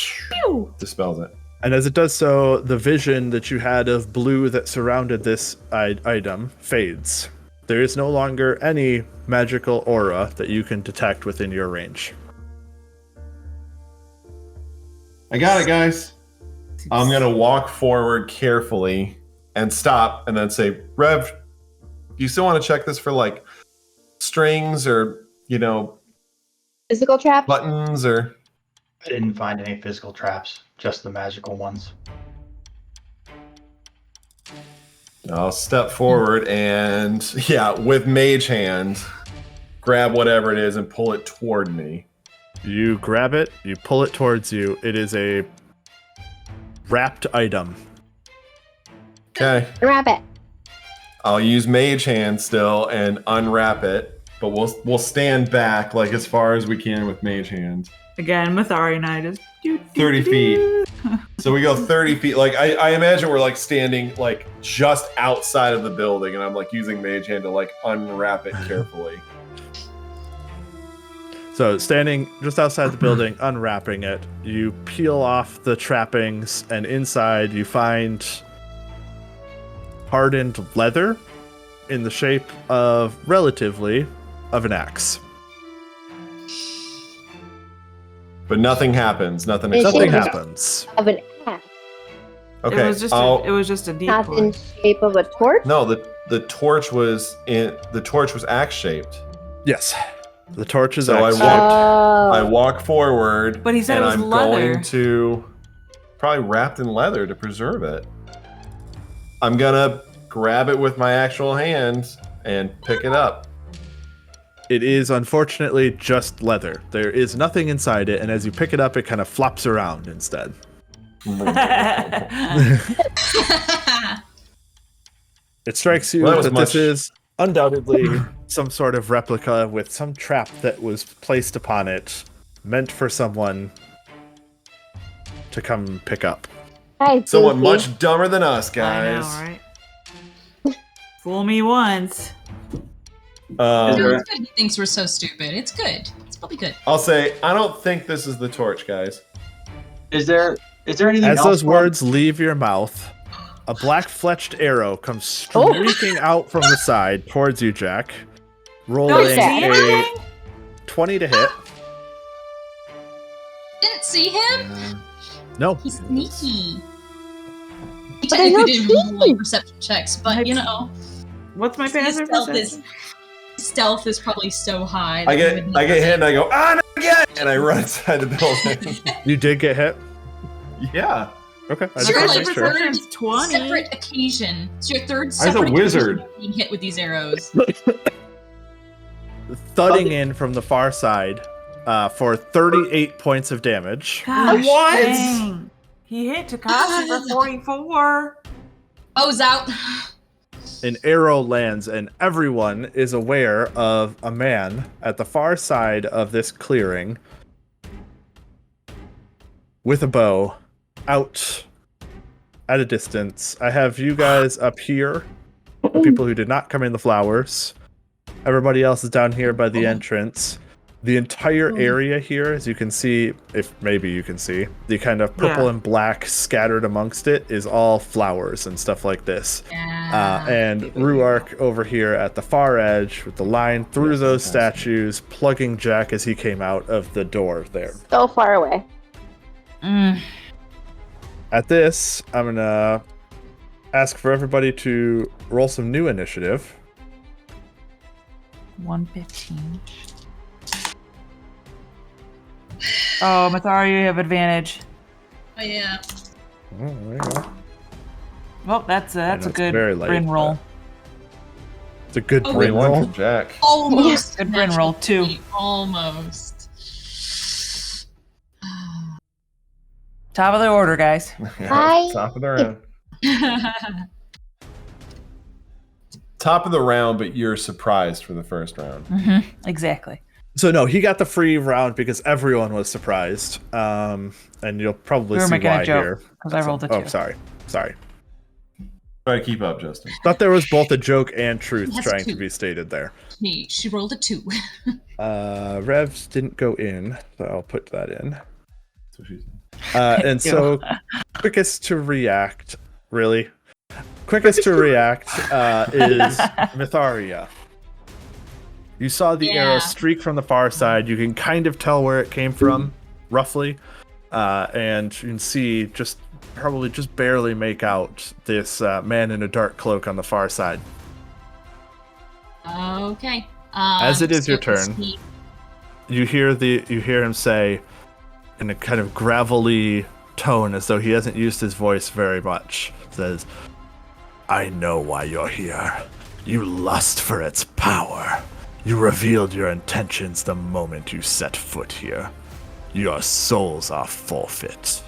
dispels it. And as it does so, the vision that you had of blue that surrounded this item fades. There is no longer any magical aura that you can detect within your range. I got it, guys. I'm going to walk forward carefully and stop and then say, "Rev, do you still want to check this for like strings or, Physical trap? buttons or..." I didn't find any physical traps, just the magical ones. I'll step forward and, with mage hand, grab whatever it is and pull it toward me. You grab it, you pull it towards you. It is a wrapped item. Okay. Wrap it. I'll use mage hand still and unwrap it, but we'll stand back like as far as we can with mage hand. Again, Myetharia and I just... 30 feet. So we go 30 feet. Like I imagine we're like standing like just outside of the building, and I'm like using mage hand to like unwrap it carefully. So standing just outside the building, unwrapping it, you peel off the trappings, and inside you find hardened leather in the shape of an axe. But nothing happens. Nothing happens. Of an axe. Okay. It was just a Not decoy. in shape of a torch? No, the torch was axe shaped. Yes. The torch is So X. I walk forward. But he said and it was I'm leather. going to probably wrapped in leather to preserve it. I'm gonna grab it with my actual hand and pick it up. It is unfortunately just leather. There is nothing inside it, and as you pick it up, it kind of flops around instead. It strikes you Well, that was that much- this is undoubtedly some sort of replica with some trap that was placed upon it, meant for someone to come pick up. Hi, Someone Goofy. much dumber than us, I guys. know, right? Fool me once. No, it's good he thinks we're so stupid. It's good. It's probably good. I'll say, I don't think this is the torch, guys. Is there anything As else? those words leave your mouth, a black fletched arrow comes streaking out from the side towards you, Jack. Rolling see a anything? 20 to hit. Didn't see him? No. He's sneaky. He But they're technically not didn't roll sneaky. like perception checks, but you know, What's my his passive perception? stealth is probably so high. I that he get would never- hit and I go, not again! And I run inside the building. You did get hit? Yeah. Okay. I It's just your wanna like make sure. third 20. separate occasion. It's your third was a separate wizard. occasion of being hit with these arrows. Thudding in from the far side for 38 points of damage. Gosh, What? dang. He hit Tabaxi for 44. Bows out. An arrow lands, and everyone is aware of a man at the far side of this clearing with a bow out at a distance. I have you guys up here, the people who did not come in the flowers. Everybody else is down here by the entrance. The entire area here, as you can see, if maybe you can see, the kind of purple Yeah. and black scattered amongst it is all flowers and stuff like this. And Rhuarc over here at the far edge with the line through those statues, plugging Jack as he came out of the door there. So far away. At this, I'm gonna ask for everybody to roll some new initiative. 115. Oh, Myetharia, you have advantage. Oh yeah. Oh, there you go. Well, that's know a it's good very late, Bryn roll. It's a good Oh, Bryn One roll. for Jack. Almost. Good Bryn roll, too. Almost. Top of the order, guys. Hi. Top of the round. Top of the round, but you're surprised for the first round. Exactly. So no, he got the free round because everyone was surprised. And you'll probably We were see making a why joke, here. 'cause I rolled a Oh, 2. sorry. Try to keep up, Justin. Thought there was both a joke and truth Yes, trying to two. be stated there. She rolled a 2. Revs didn't go in, so I'll put that in. That's what she said. And so, quickest to react, really? Quickest to react is Myetharia. You saw the arrow Yeah. streak from the far side. You can kind of tell where it came from, roughly. And you can see probably just barely make out this man in a dark cloak on the far side. Okay. As it is your so is turn. he- You hear him say in a kind of gravelly tone, as though he hasn't used his voice very much, says, "I know why you're here. You lust for its power. You revealed your intentions the moment you set foot here. Your souls are forfeit."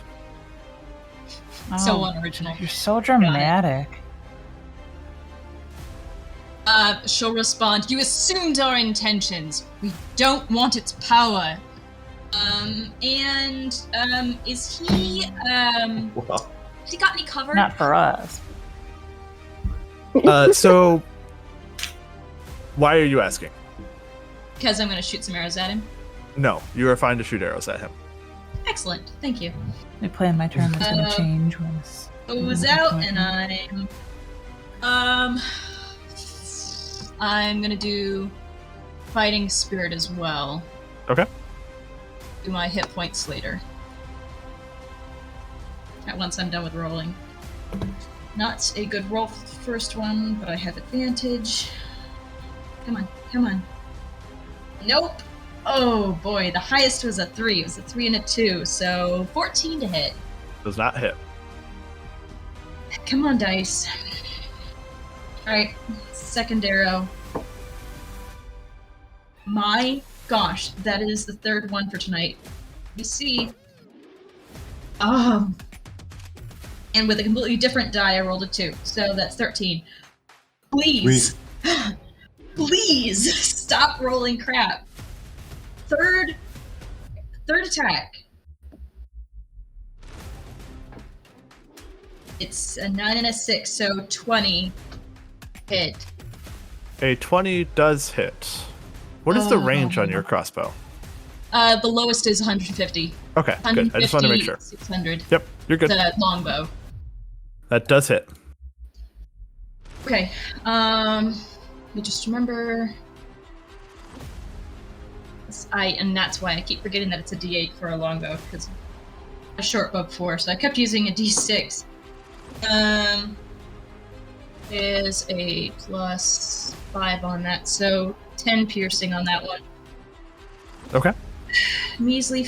So Oh, unoriginal. you're so dramatic. She'll respond, "You assumed our intentions. We don't want its power." Is he, Well, has he got any cover? Not for us. So, why are you asking? Because I'm gonna shoot some arrows at him. No, you are fine to shoot arrows at him. Excellent, thank you. I plan my turn that's gonna change when it's... Goes out, and I'm gonna do fighting spirit as well. Okay. Do my hit points later. Once I'm done with rolling. Not a good roll for the first one, but I have advantage. Come on. Nope. Oh boy, the highest was a 3. It was a 3 and a 2, so 14 to hit. Does not hit. Come on, dice. Alright, second arrow. My gosh, that is the third one for tonight. You see. And with a completely different die, I rolled a 2, so that's 13. Please, please stop rolling crap. Third attack. It's a 9 and a 6, so 20 hit. A 20 does hit. What is the range on your crossbow? The lowest is 150. Okay, good. I just want to make sure. 600. Yep, you're good. The longbow. That does hit. Okay. Let me just remember. And that's why I keep forgetting that it's a D8 for a longbow, because a short bow before, so I kept using a D6. Is a plus 5 on that, so 10 piercing on that one. Okay. Measly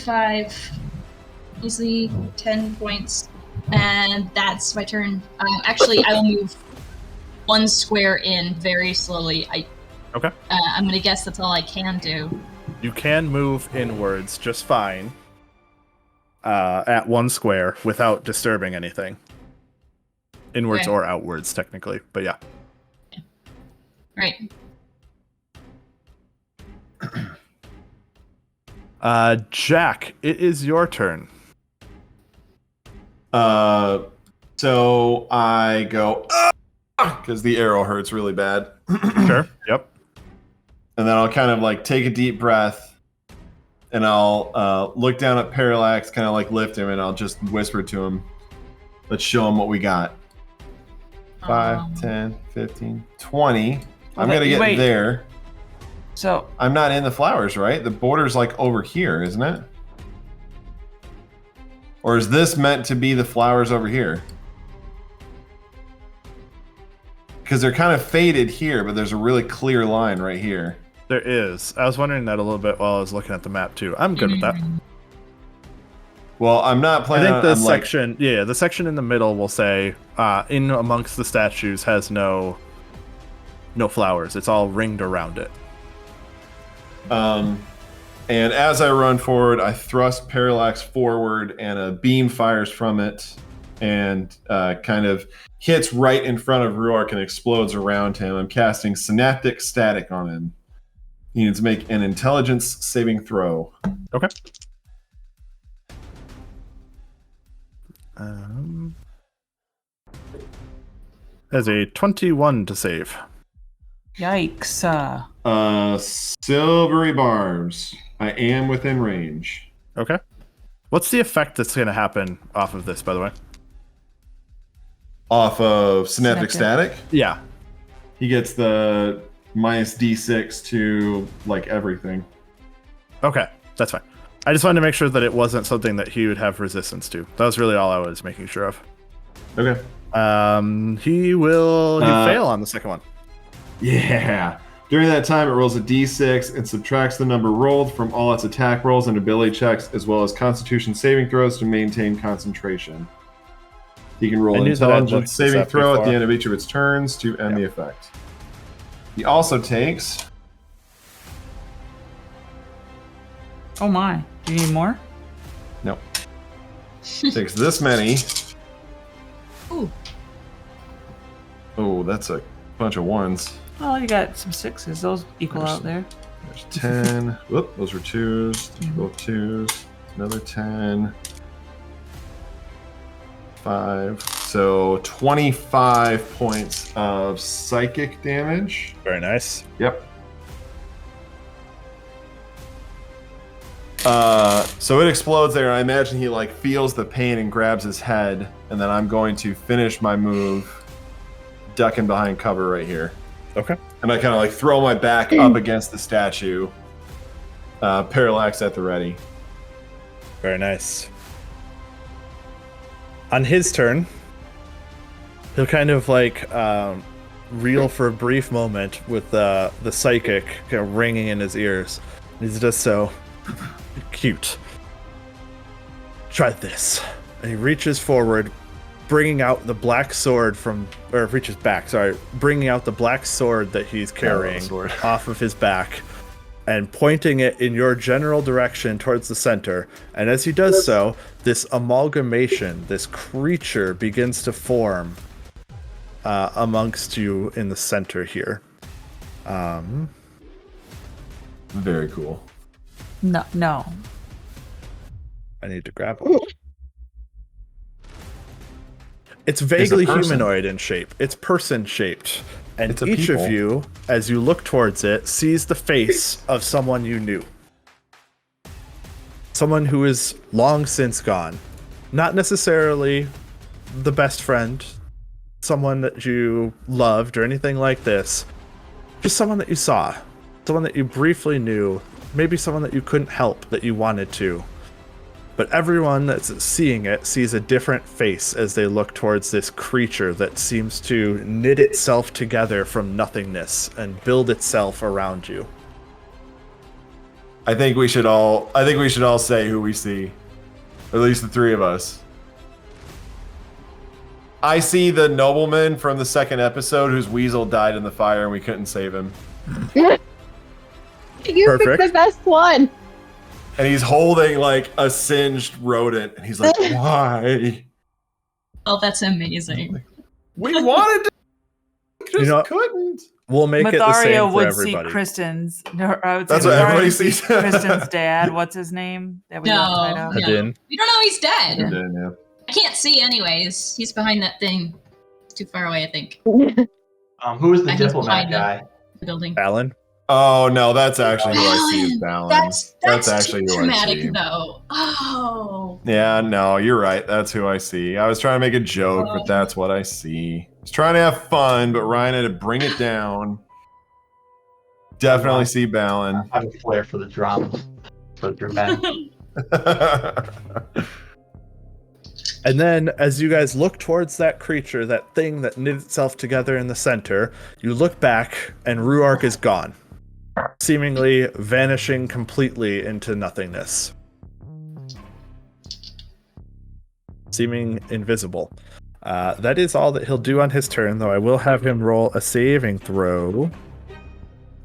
10 points, and that's my turn. Actually, I will move 1 square in very slowly. Okay. I'm gonna guess that's all I can do. You can move inwards just fine at 1 square without disturbing anything. Inwards Okay. or outwards, technically, but yeah. Right. Jack, it is your turn. So I go because the arrow hurts really bad. Sure. Yep. And then I'll kind of like take a deep breath, and I'll look down at Parallax, kind of like lift him, and I'll just whisper to him, "Let's show him what we got." 5, 10, 15, 20. I'm gonna get wait. there. So I'm not in the flowers, right? The border's like over here, isn't it? Or is this meant to be the flowers over here? Because they're kind of faded here, but there's a really clear line right here. There is. I was wondering that a little bit while I was looking at the map too. I'm good with that. Well, I'm not I planning think the on... section, the section in the middle will say, in amongst the statues has no flowers. It's all ringed around it. And as I run forward, I thrust Parallax forward, and a beam fires from it and kind of hits right in front of Rhuarc and explodes around him. I'm casting Synaptic Static on him. He needs to make an intelligence saving throw. Okay. Has a 21 to save. yikes. Silvery barbs. I am within range. Okay. What's the effect that's going to happen off of this, by the way? Off of Synaptic Synaptic. Static, Yeah. he gets the minus D6 to like everything. Okay, that's fine. I just wanted to make sure that it wasn't something that he would have resistance to. That was really all I was making sure of. Okay. He will fail on the second one. Yeah. During that time, it rolls a d6 and subtracts the number rolled from all its attack rolls and ability checks, as well as Constitution saving throws to maintain concentration. He can roll an intelligence saving throw at the end of each of its turns to end the effect. He also takes... Oh my. Do you need more? No. Takes this many. Ooh. Oh, that's a bunch of ones. Oh, you got some 6s. Those equal out there. There's 10. Whoop, those were 2s. Both 2s. Another 10. 5. So 25 points of psychic damage. Very nice. Yep. So it explodes there. I imagine he like feels the pain and grabs his head, and then I'm going to finish my move, ducking behind cover right here. Okay. And I kind of like throw my back up against the statue, Parallax at the ready. Very nice. On his turn, he'll kind of like reel for a brief moment with the psychic kind of ringing in his ears, He's just so cute. Try this. And he reaches forward, bringing out the black sword reaches back, bringing out the black sword that he's carrying off of his back and pointing it in your general direction towards the center. And as he does so, this amalgamation, this creature begins to form amongst you in the center here. Very cool. No. I need to grab one. It's vaguely humanoid in shape. It's person-shaped. And each people. of you, as you look towards it, sees the face of someone you knew. Someone who is long since gone. Not necessarily the best friend, someone that you loved or anything like this. Just someone that you saw. Someone that you briefly knew. Maybe someone that you couldn't help, that you wanted to. But everyone that's seeing it sees a different face as they look towards this creature that seems to knit itself together from nothingness and build itself around you. I think we should all say who we see. Or at least the three of us. I see the nobleman from the second episode whose weasel died in the fire and we couldn't save him. You picked the best one. And he's holding like a singed rodent, and he's like, "Why? Oh, that's amazing. We wanted to, just couldn't." We'll make it the same for would everybody. see Kristen's. No, I would That's say what everybody would sees. see Kristen's dad. What's his name? That we got tied up? Adin. You don't know he's dead. Yeah. I can't see anyways. He's behind that thing. Too far away, I think. Who is the He's diplomat behind guy? The building. Alan? Oh no, that's actually who I see as Balin. That's actually too who I dramatic, see. though. Oh. Yeah, no, you're right. That's who I see. I was trying to make a joke, but that's what I see. I was trying to have fun, but Ryan had to bring it down. Definitely see Balin. I have a flair for the drama. For the dramatic. And then, as you guys look towards that creature, that thing that knit itself together in the center, you look back, and Rhuarc is gone, seemingly vanishing completely into nothingness. Seeming invisible. That is all that he'll do on his turn, though I will have him roll a saving throw.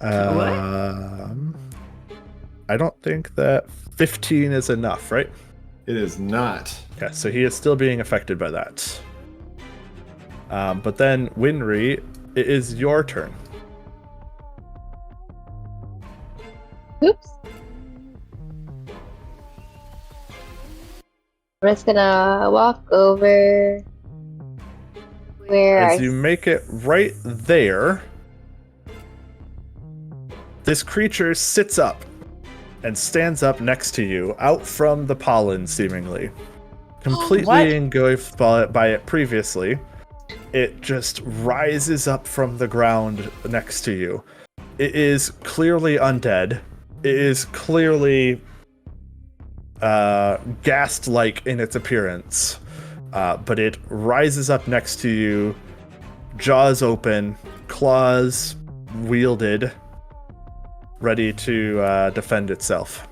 I don't think that 15 is enough, right? It is not. Yeah, so he is still being affected by that. But then, Winry, it is your turn. Oops. I'm just gonna walk over where As you make it right there, this creature sits up and stands up next to you, out from the pollen, seemingly. Completely engulfed by it previously. It just rises up from the ground next to you. It is clearly undead. It is clearly ghast-like in its appearance. But it rises up next to you, jaws open, claws wielded, ready to defend itself.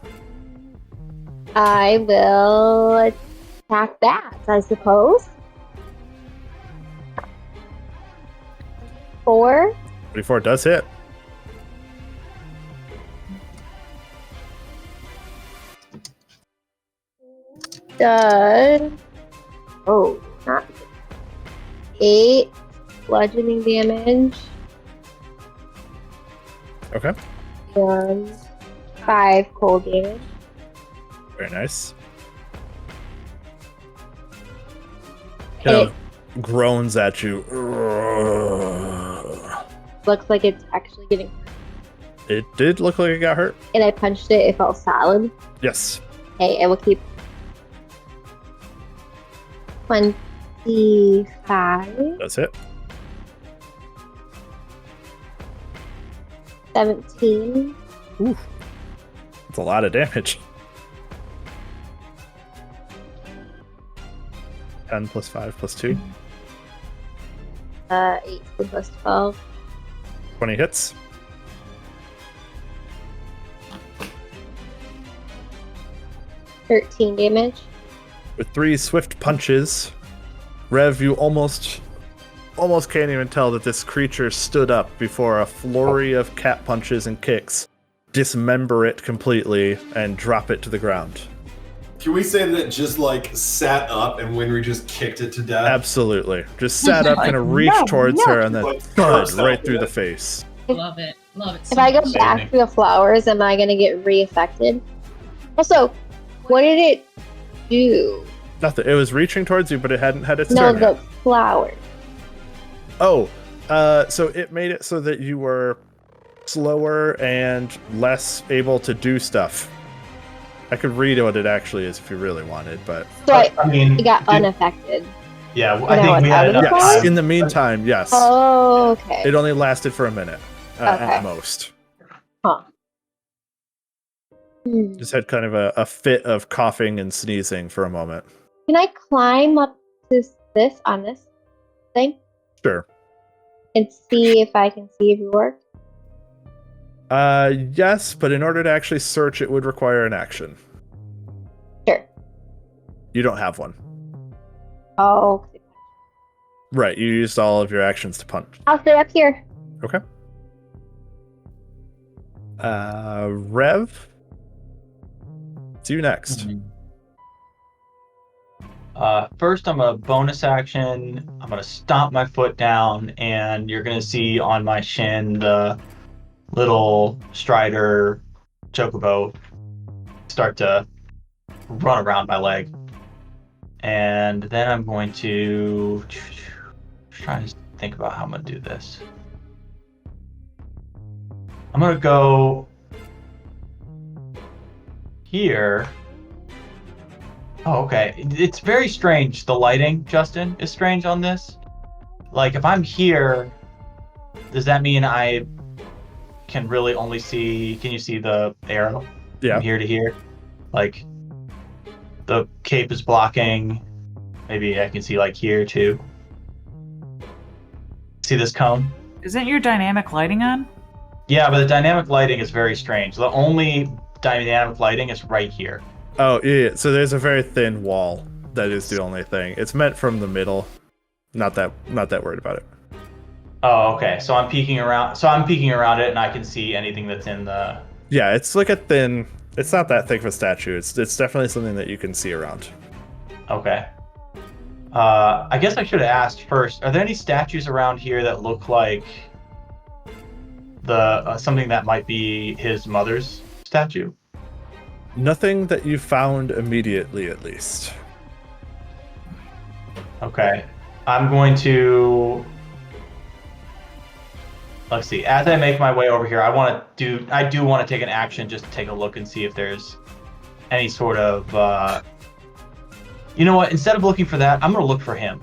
I will attack that, I suppose. 4. 24 does hit. Does not 8 bludgeoning damage. Okay. And 5 cold damage. Very nice. Kind of groans at you. Looks like it's actually getting hurt. It did look like it got hurt. And I punched it, it felt solid. Yes. Okay, I will keep 25. That's it. 17. Ooh. That's a lot of damage. 10 plus 5 plus 2. 18 plus 12. 20 hits. 13 damage. With 3 swift punches, Rev, you almost can't even tell that this creature stood up before a flurry of cat punches and kicks dismember it completely and drop it to the ground. Can we say that it just like sat up and Winry just kicked it to death? Absolutely. Just sat up, kind of reached towards her, and then thud right through the face. Love it. Love it. If I go back to the flowers, am I going to get re-affected? Also, what did it do? Nothing. It was reaching towards you, but it hadn't had its No, turn the yet. flowers. Oh, so it made it so that you were slower and less able to do stuff. I could read what it actually is if you really wanted, but... So I mean, it got unaffected. Yeah, You I know think what's we had enough happening? Yes, time. in the meantime, yes. Oh, okay. It only lasted for a minute, Okay. at most. Huh. Just had kind of a fit of coughing and sneezing for a moment. Can I climb up to this on this thing Sure. and see if I can see Rhuarc? Yes, but in order to actually search, it would require an action. Sure. You don't have one. Oh, Right, you used all of your actions to punch. I'll stay up here. Okay. Rev? It's you next. First, I'm gonna bonus action. I'm gonna stomp my foot down, and you're gonna see on my shin the little Strider Chocobo start to run around my leg. And then I'm going to try to think about how I'm gonna do this. I'm gonna go here. Oh, okay. It's very strange. The lighting, Justin, is strange on this. Like, if I'm here, does that mean I can really only see... Can you see the arrow? Yeah. From here to here? Like, the cape is blocking. Maybe I can see, like, here, too. See this cone? Isn't your dynamic lighting on? Yeah, but the dynamic lighting is very strange. The only dynamic lighting is right here. Oh, yeah, so there's a very thin wall. That is the only thing. It's meant from the middle. Not that worried about it. Oh, okay. So I'm peeking around. So I'm peeking around it, and I can see anything that's in the. Yeah, it's like a thin. It's not that thick of a statue. It's definitely something that you can see around. Okay. I guess I should have asked first. Are there any statues around here that look like the something that might be his mother's statue? Nothing that you found immediately, at least. Okay. I'm going to. Let's see. As I make my way over here, I do want to take an action just to take a look and see if there's any sort of. You know what? Instead of looking for that, I'm going to look for him.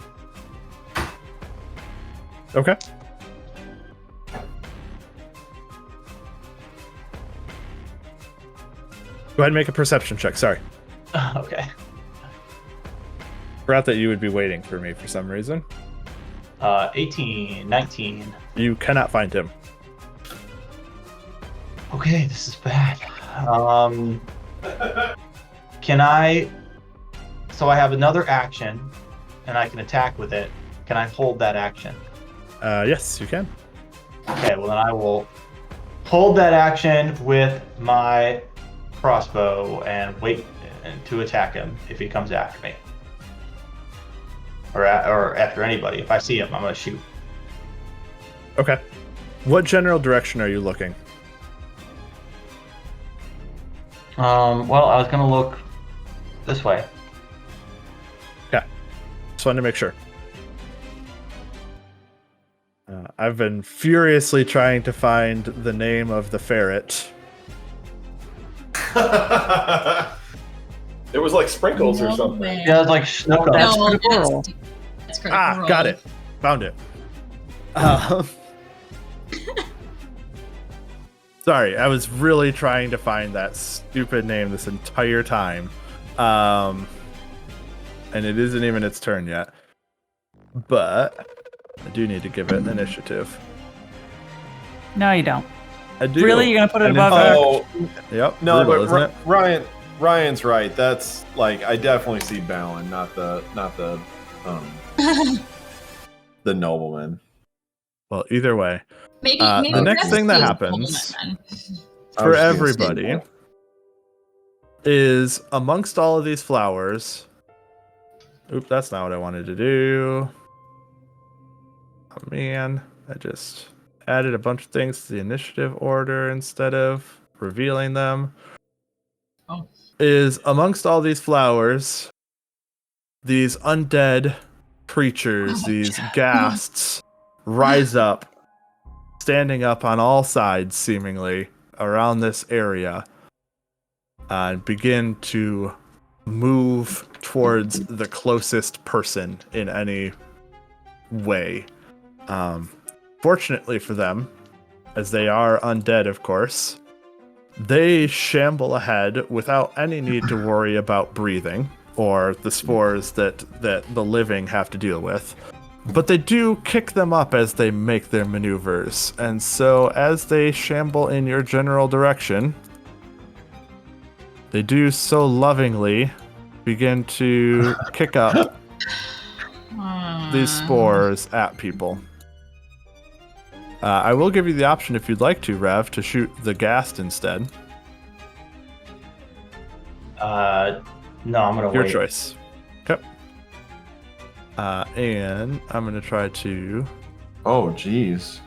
Okay. Go ahead and make a perception check. Sorry. Okay. Forgot that you would be waiting for me for some reason. 18, 19. You cannot find him. Okay, this is bad. Can I... So I have another action, and I can attack with it. Can I hold that action? Yes, you can. Okay, well then I will hold that action with my crossbow and wait to attack him if he comes after me. Or after anybody. If I see him, I'm going to shoot. Okay. What general direction are you looking? Well, I was going to look this way. Okay. Just wanted to make sure. I've been furiously trying to find the name of the ferret. It was like sprinkles or something. way. Yeah, it's like snow. That's No, critical. that's critical. Got it. Found it. Sorry, I was really trying to find that stupid name this entire time. And it isn't even its turn yet. But I do need to give it initiative. No, you don't. I do. Really? You're going to put it And above in her? Oh, Yep. no, brutal, but isn't it? Ryan, Ryan's right. That's like I definitely see Balin, not the the nobleman. Well, either way, maybe the next Rev thing that steals happens Compliment, then. for everybody is amongst all of these flowers. Oop, that's not what I wanted to do. Oh man, I just added a bunch of things to the initiative order instead of revealing them. Oh. Is amongst all these flowers, these undead creatures, these ghasts, rise up, standing up on all sides, seemingly, around this area, and begin to move towards the closest person in any way. Fortunately for them, as they are undead, of course, they shamble ahead without any need to worry about breathing or the spores that the living have to deal with. But they do kick them up as they make their maneuvers. And so as they shamble in your general direction, they do so lovingly begin to kick up these spores at people. I will give you the option, if you'd like to, Rev, to shoot the ghast instead. No, I'm gonna Your wait. choice. Okay. And I'm gonna try to. Oh, jeez.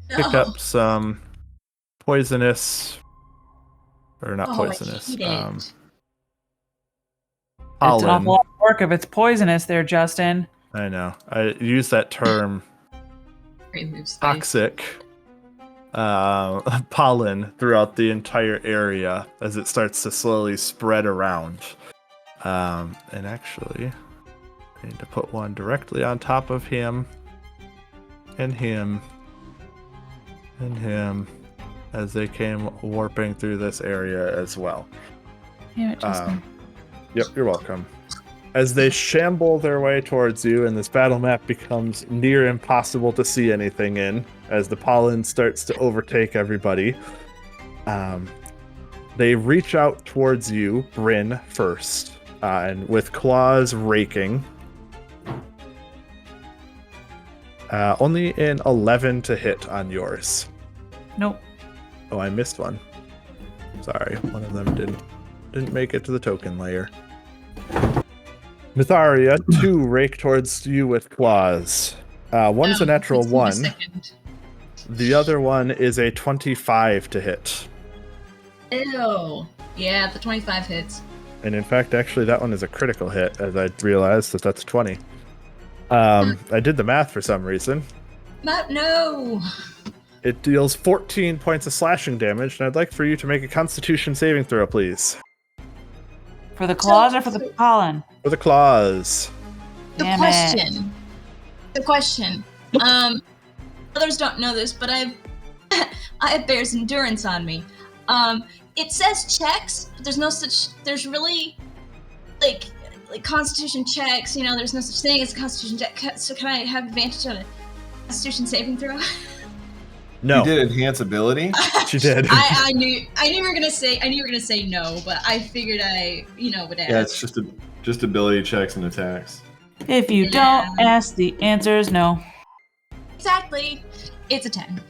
Pick up some poisonous, or not Oh, I poisonous. hate it. It's an awful Pollen. lot of work if it's poisonous there, Justin. I know. I use that term. Great move, Spice. Toxic pollen throughout the entire area as it starts to slowly spread around. And actually, I need to put one directly on top of him, and him, and him, as they came warping through this area as well. Damn it, Justin. Yep, you're welcome. As they shamble their way towards you, and this battle map becomes near impossible to see anything in, as the pollen starts to overtake everybody, they reach out towards you, Bryn, first, and with claws raking. Only an 11 to hit on yours. Nope. Oh, I missed one. Sorry, one of them didn't make it to the token layer. Myetharia, 2 rake towards you with claws. One is a natural 1. The other one is a 25 to hit. Ew. Yeah, the 25 hits. And in fact, actually, that one is a critical hit, as I realized that that's 20. I did the math for some reason. No! It deals 14 points of slashing damage, and I'd like for you to make a Constitution saving throw, please. For the claws or for the pollen? For the claws. Damn The question. Others don't know this, but I have Bear's endurance on me. It says checks, but there's really like Constitution checks, there's no such thing as a Constitution check. So can I have advantage on a Constitution saving throw? No. You did enhance ability? She did. I knew you were gonna say no, but I figured I would ask. Yeah, it's just ability checks and attacks. If you don't ask, the answer is no. Exactly. It's a 10.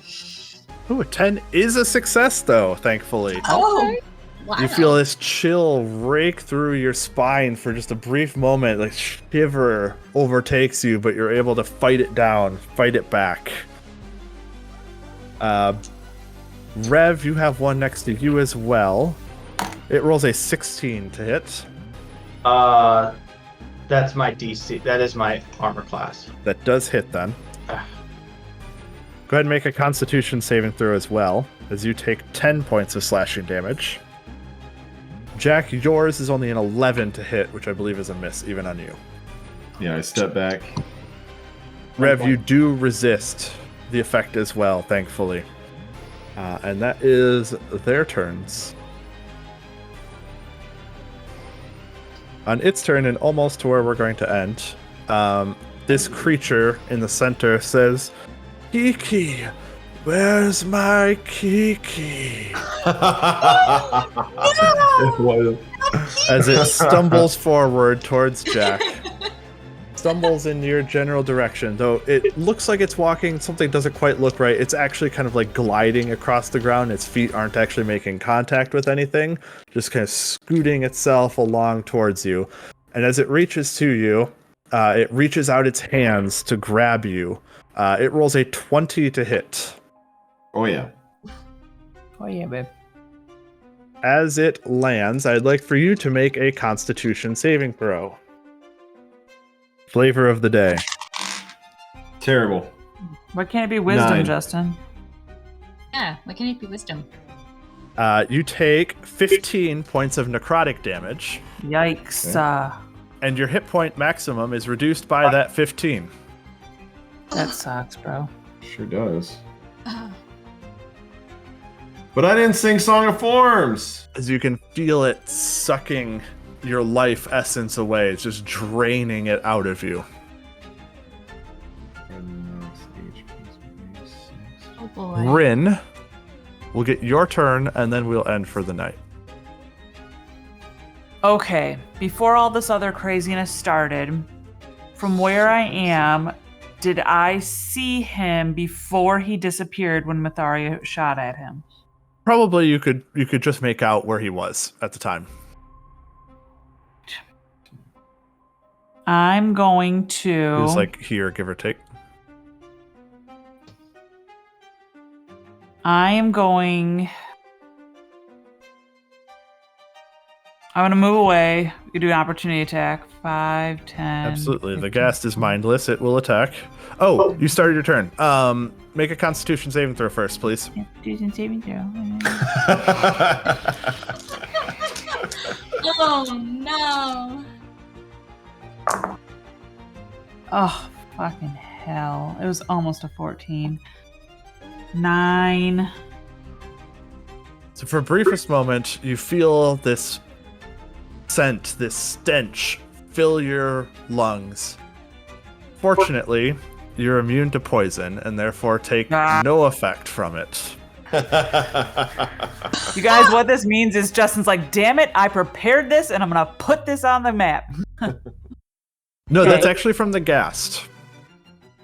Ooh, a 10 is a success, though, thankfully. Oh, wow. You feel this chill rake through your spine for just a brief moment, like shiver overtakes you, but you're able to fight it down, fight it back. Rev, you have one next to you as well. It rolls a 16 to hit. That's my DC. That is my armor class. That does hit then. Go ahead and make a Constitution saving throw as well, as you take 10 points of slashing damage. Jack, yours is only an 11 to hit, which I believe is a miss, even on you. Yeah, I step back. Rev, you do resist the effect as well, thankfully. And that is their turns. On its turn, and almost to where we're going to end, this creature in the center says, Kiki? Where's my Kiki? As it stumbles forward towards Jack. Stumbles in your general direction, though it looks like it's walking. Something doesn't quite look right. It's actually kind of like gliding across the ground. Its feet aren't actually making contact with anything, just kind of scooting itself along towards you. And as it reaches to you, it reaches out its hands to grab you. It rolls a 20 to hit. Oh, yeah. Oh, yeah, babe. As it lands, I'd like for you to make a Constitution saving throw. Flavor of the day. Terrible. Why can't it be wisdom, 9. Justin? Yeah, why can't it be wisdom? You take 15 points of necrotic damage. Yikes. Okay. And your hit point maximum is reduced by that 15. That sucks, bro. Sure does. But I didn't sing Song of Forms. As you can feel it sucking your life essence away. It's just draining it out of you. Oh boy. Bryn, we'll get your turn, and then we'll end for the night. Okay, before all this other craziness started, from where I am, did I see him before he disappeared when Myetharia shot at him? Probably you could just make out where he was at the time. I'm going He to... was like here, give or take. I'm going to move away. You can do an opportunity attack. 5, 10... Absolutely. 15. The ghast is mindless. It will attack. Oh, you started your turn. Make a Constitution saving throw first, please. Constitution saving throw. Oh no! Oh, fucking hell. It was almost a 14. 9. So for a briefest moment, you feel this scent, this stench fill your lungs. Fortunately, you're immune to poison and therefore take no effect from it. You guys, what this means is Justin's like, damn it, I prepared this and I'm going to put this on the map. No, Okay. that's actually from the ghast.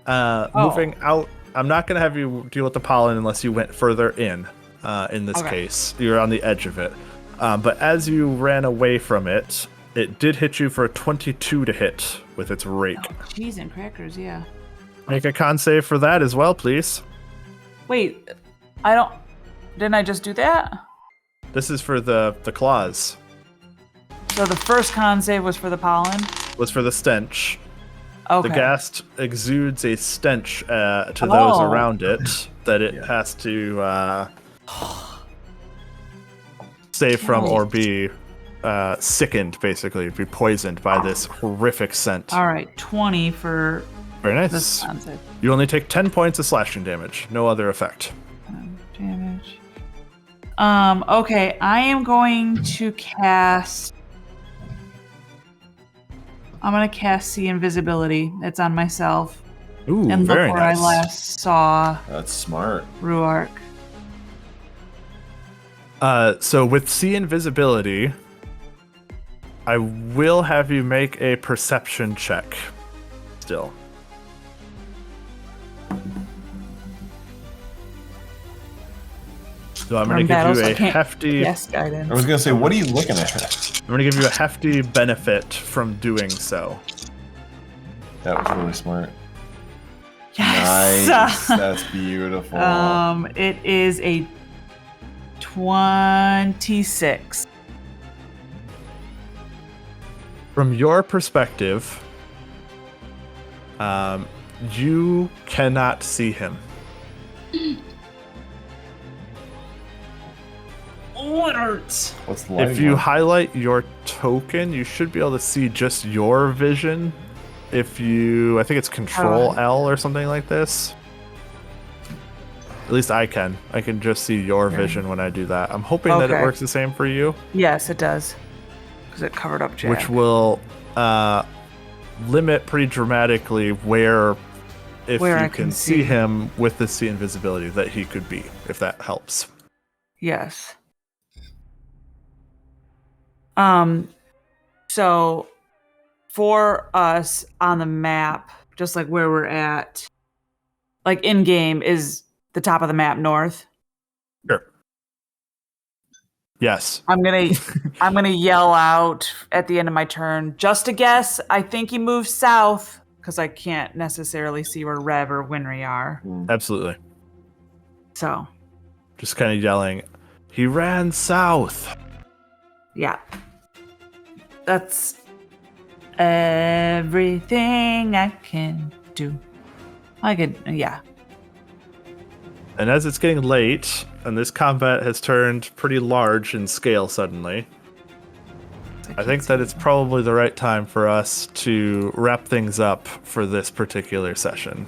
Moving out, I'm not going to have you deal with the pollen unless you went further in this Okay. case. You're on the edge of it. But as you ran away from it, it did hit you for a 22 to hit with its rake. Cheese and crackers, yeah. Make a con save for that as well, please. Wait, didn't I just do that? This is for the claws. So the first con save was for the pollen? Was for the stench. Okay. The ghast exudes a stench to those around it that it has to save from or be sickened, basically, be poisoned by this horrific scent. All right, 20 for Very nice. this con save. You only take 10 points of slashing damage. No other effect. Damage. Okay, I am going to cast... I'm going to cast See Invisibility. It's on myself. Ooh, And look very where nice. I last saw That's smart. Rhuarc. So with See Invisibility, I will have you make a perception check. Still. So I'm going to give you a hefty. Yes, guidance. I was going to say, what are you looking at? I'm going to give you a hefty benefit from doing so. That was really smart. Yes. Nice. That's beautiful. It is a 26. From your perspective, you cannot see him. Oh, it hurts. What's the light If you one? highlight your token, you should be able to see just your vision. If you, I think it's Control L or something like this. At least I can. I can just see your vision when I do that. I'm hoping that it Okay. works the same for you, Yes, it does. Because it covered up Jack. which will limit pretty dramatically where if Where you I can can see see. him with the see invisibility that he could be, if that helps. Yes. So for us on the map, just like where we're at, like in game, is the top of the map north? Sure. Yes. I'm gonna yell out at the end of my turn. Just a guess. I think he moved south because I can't necessarily see where Rev or Winry are. Absolutely. So Just kind of yelling, he ran south. yeah, that's everything I can do. Yeah. And as it's getting late, and this combat has turned pretty large in scale suddenly, I think that it's probably the right time for us to wrap things up for this particular session.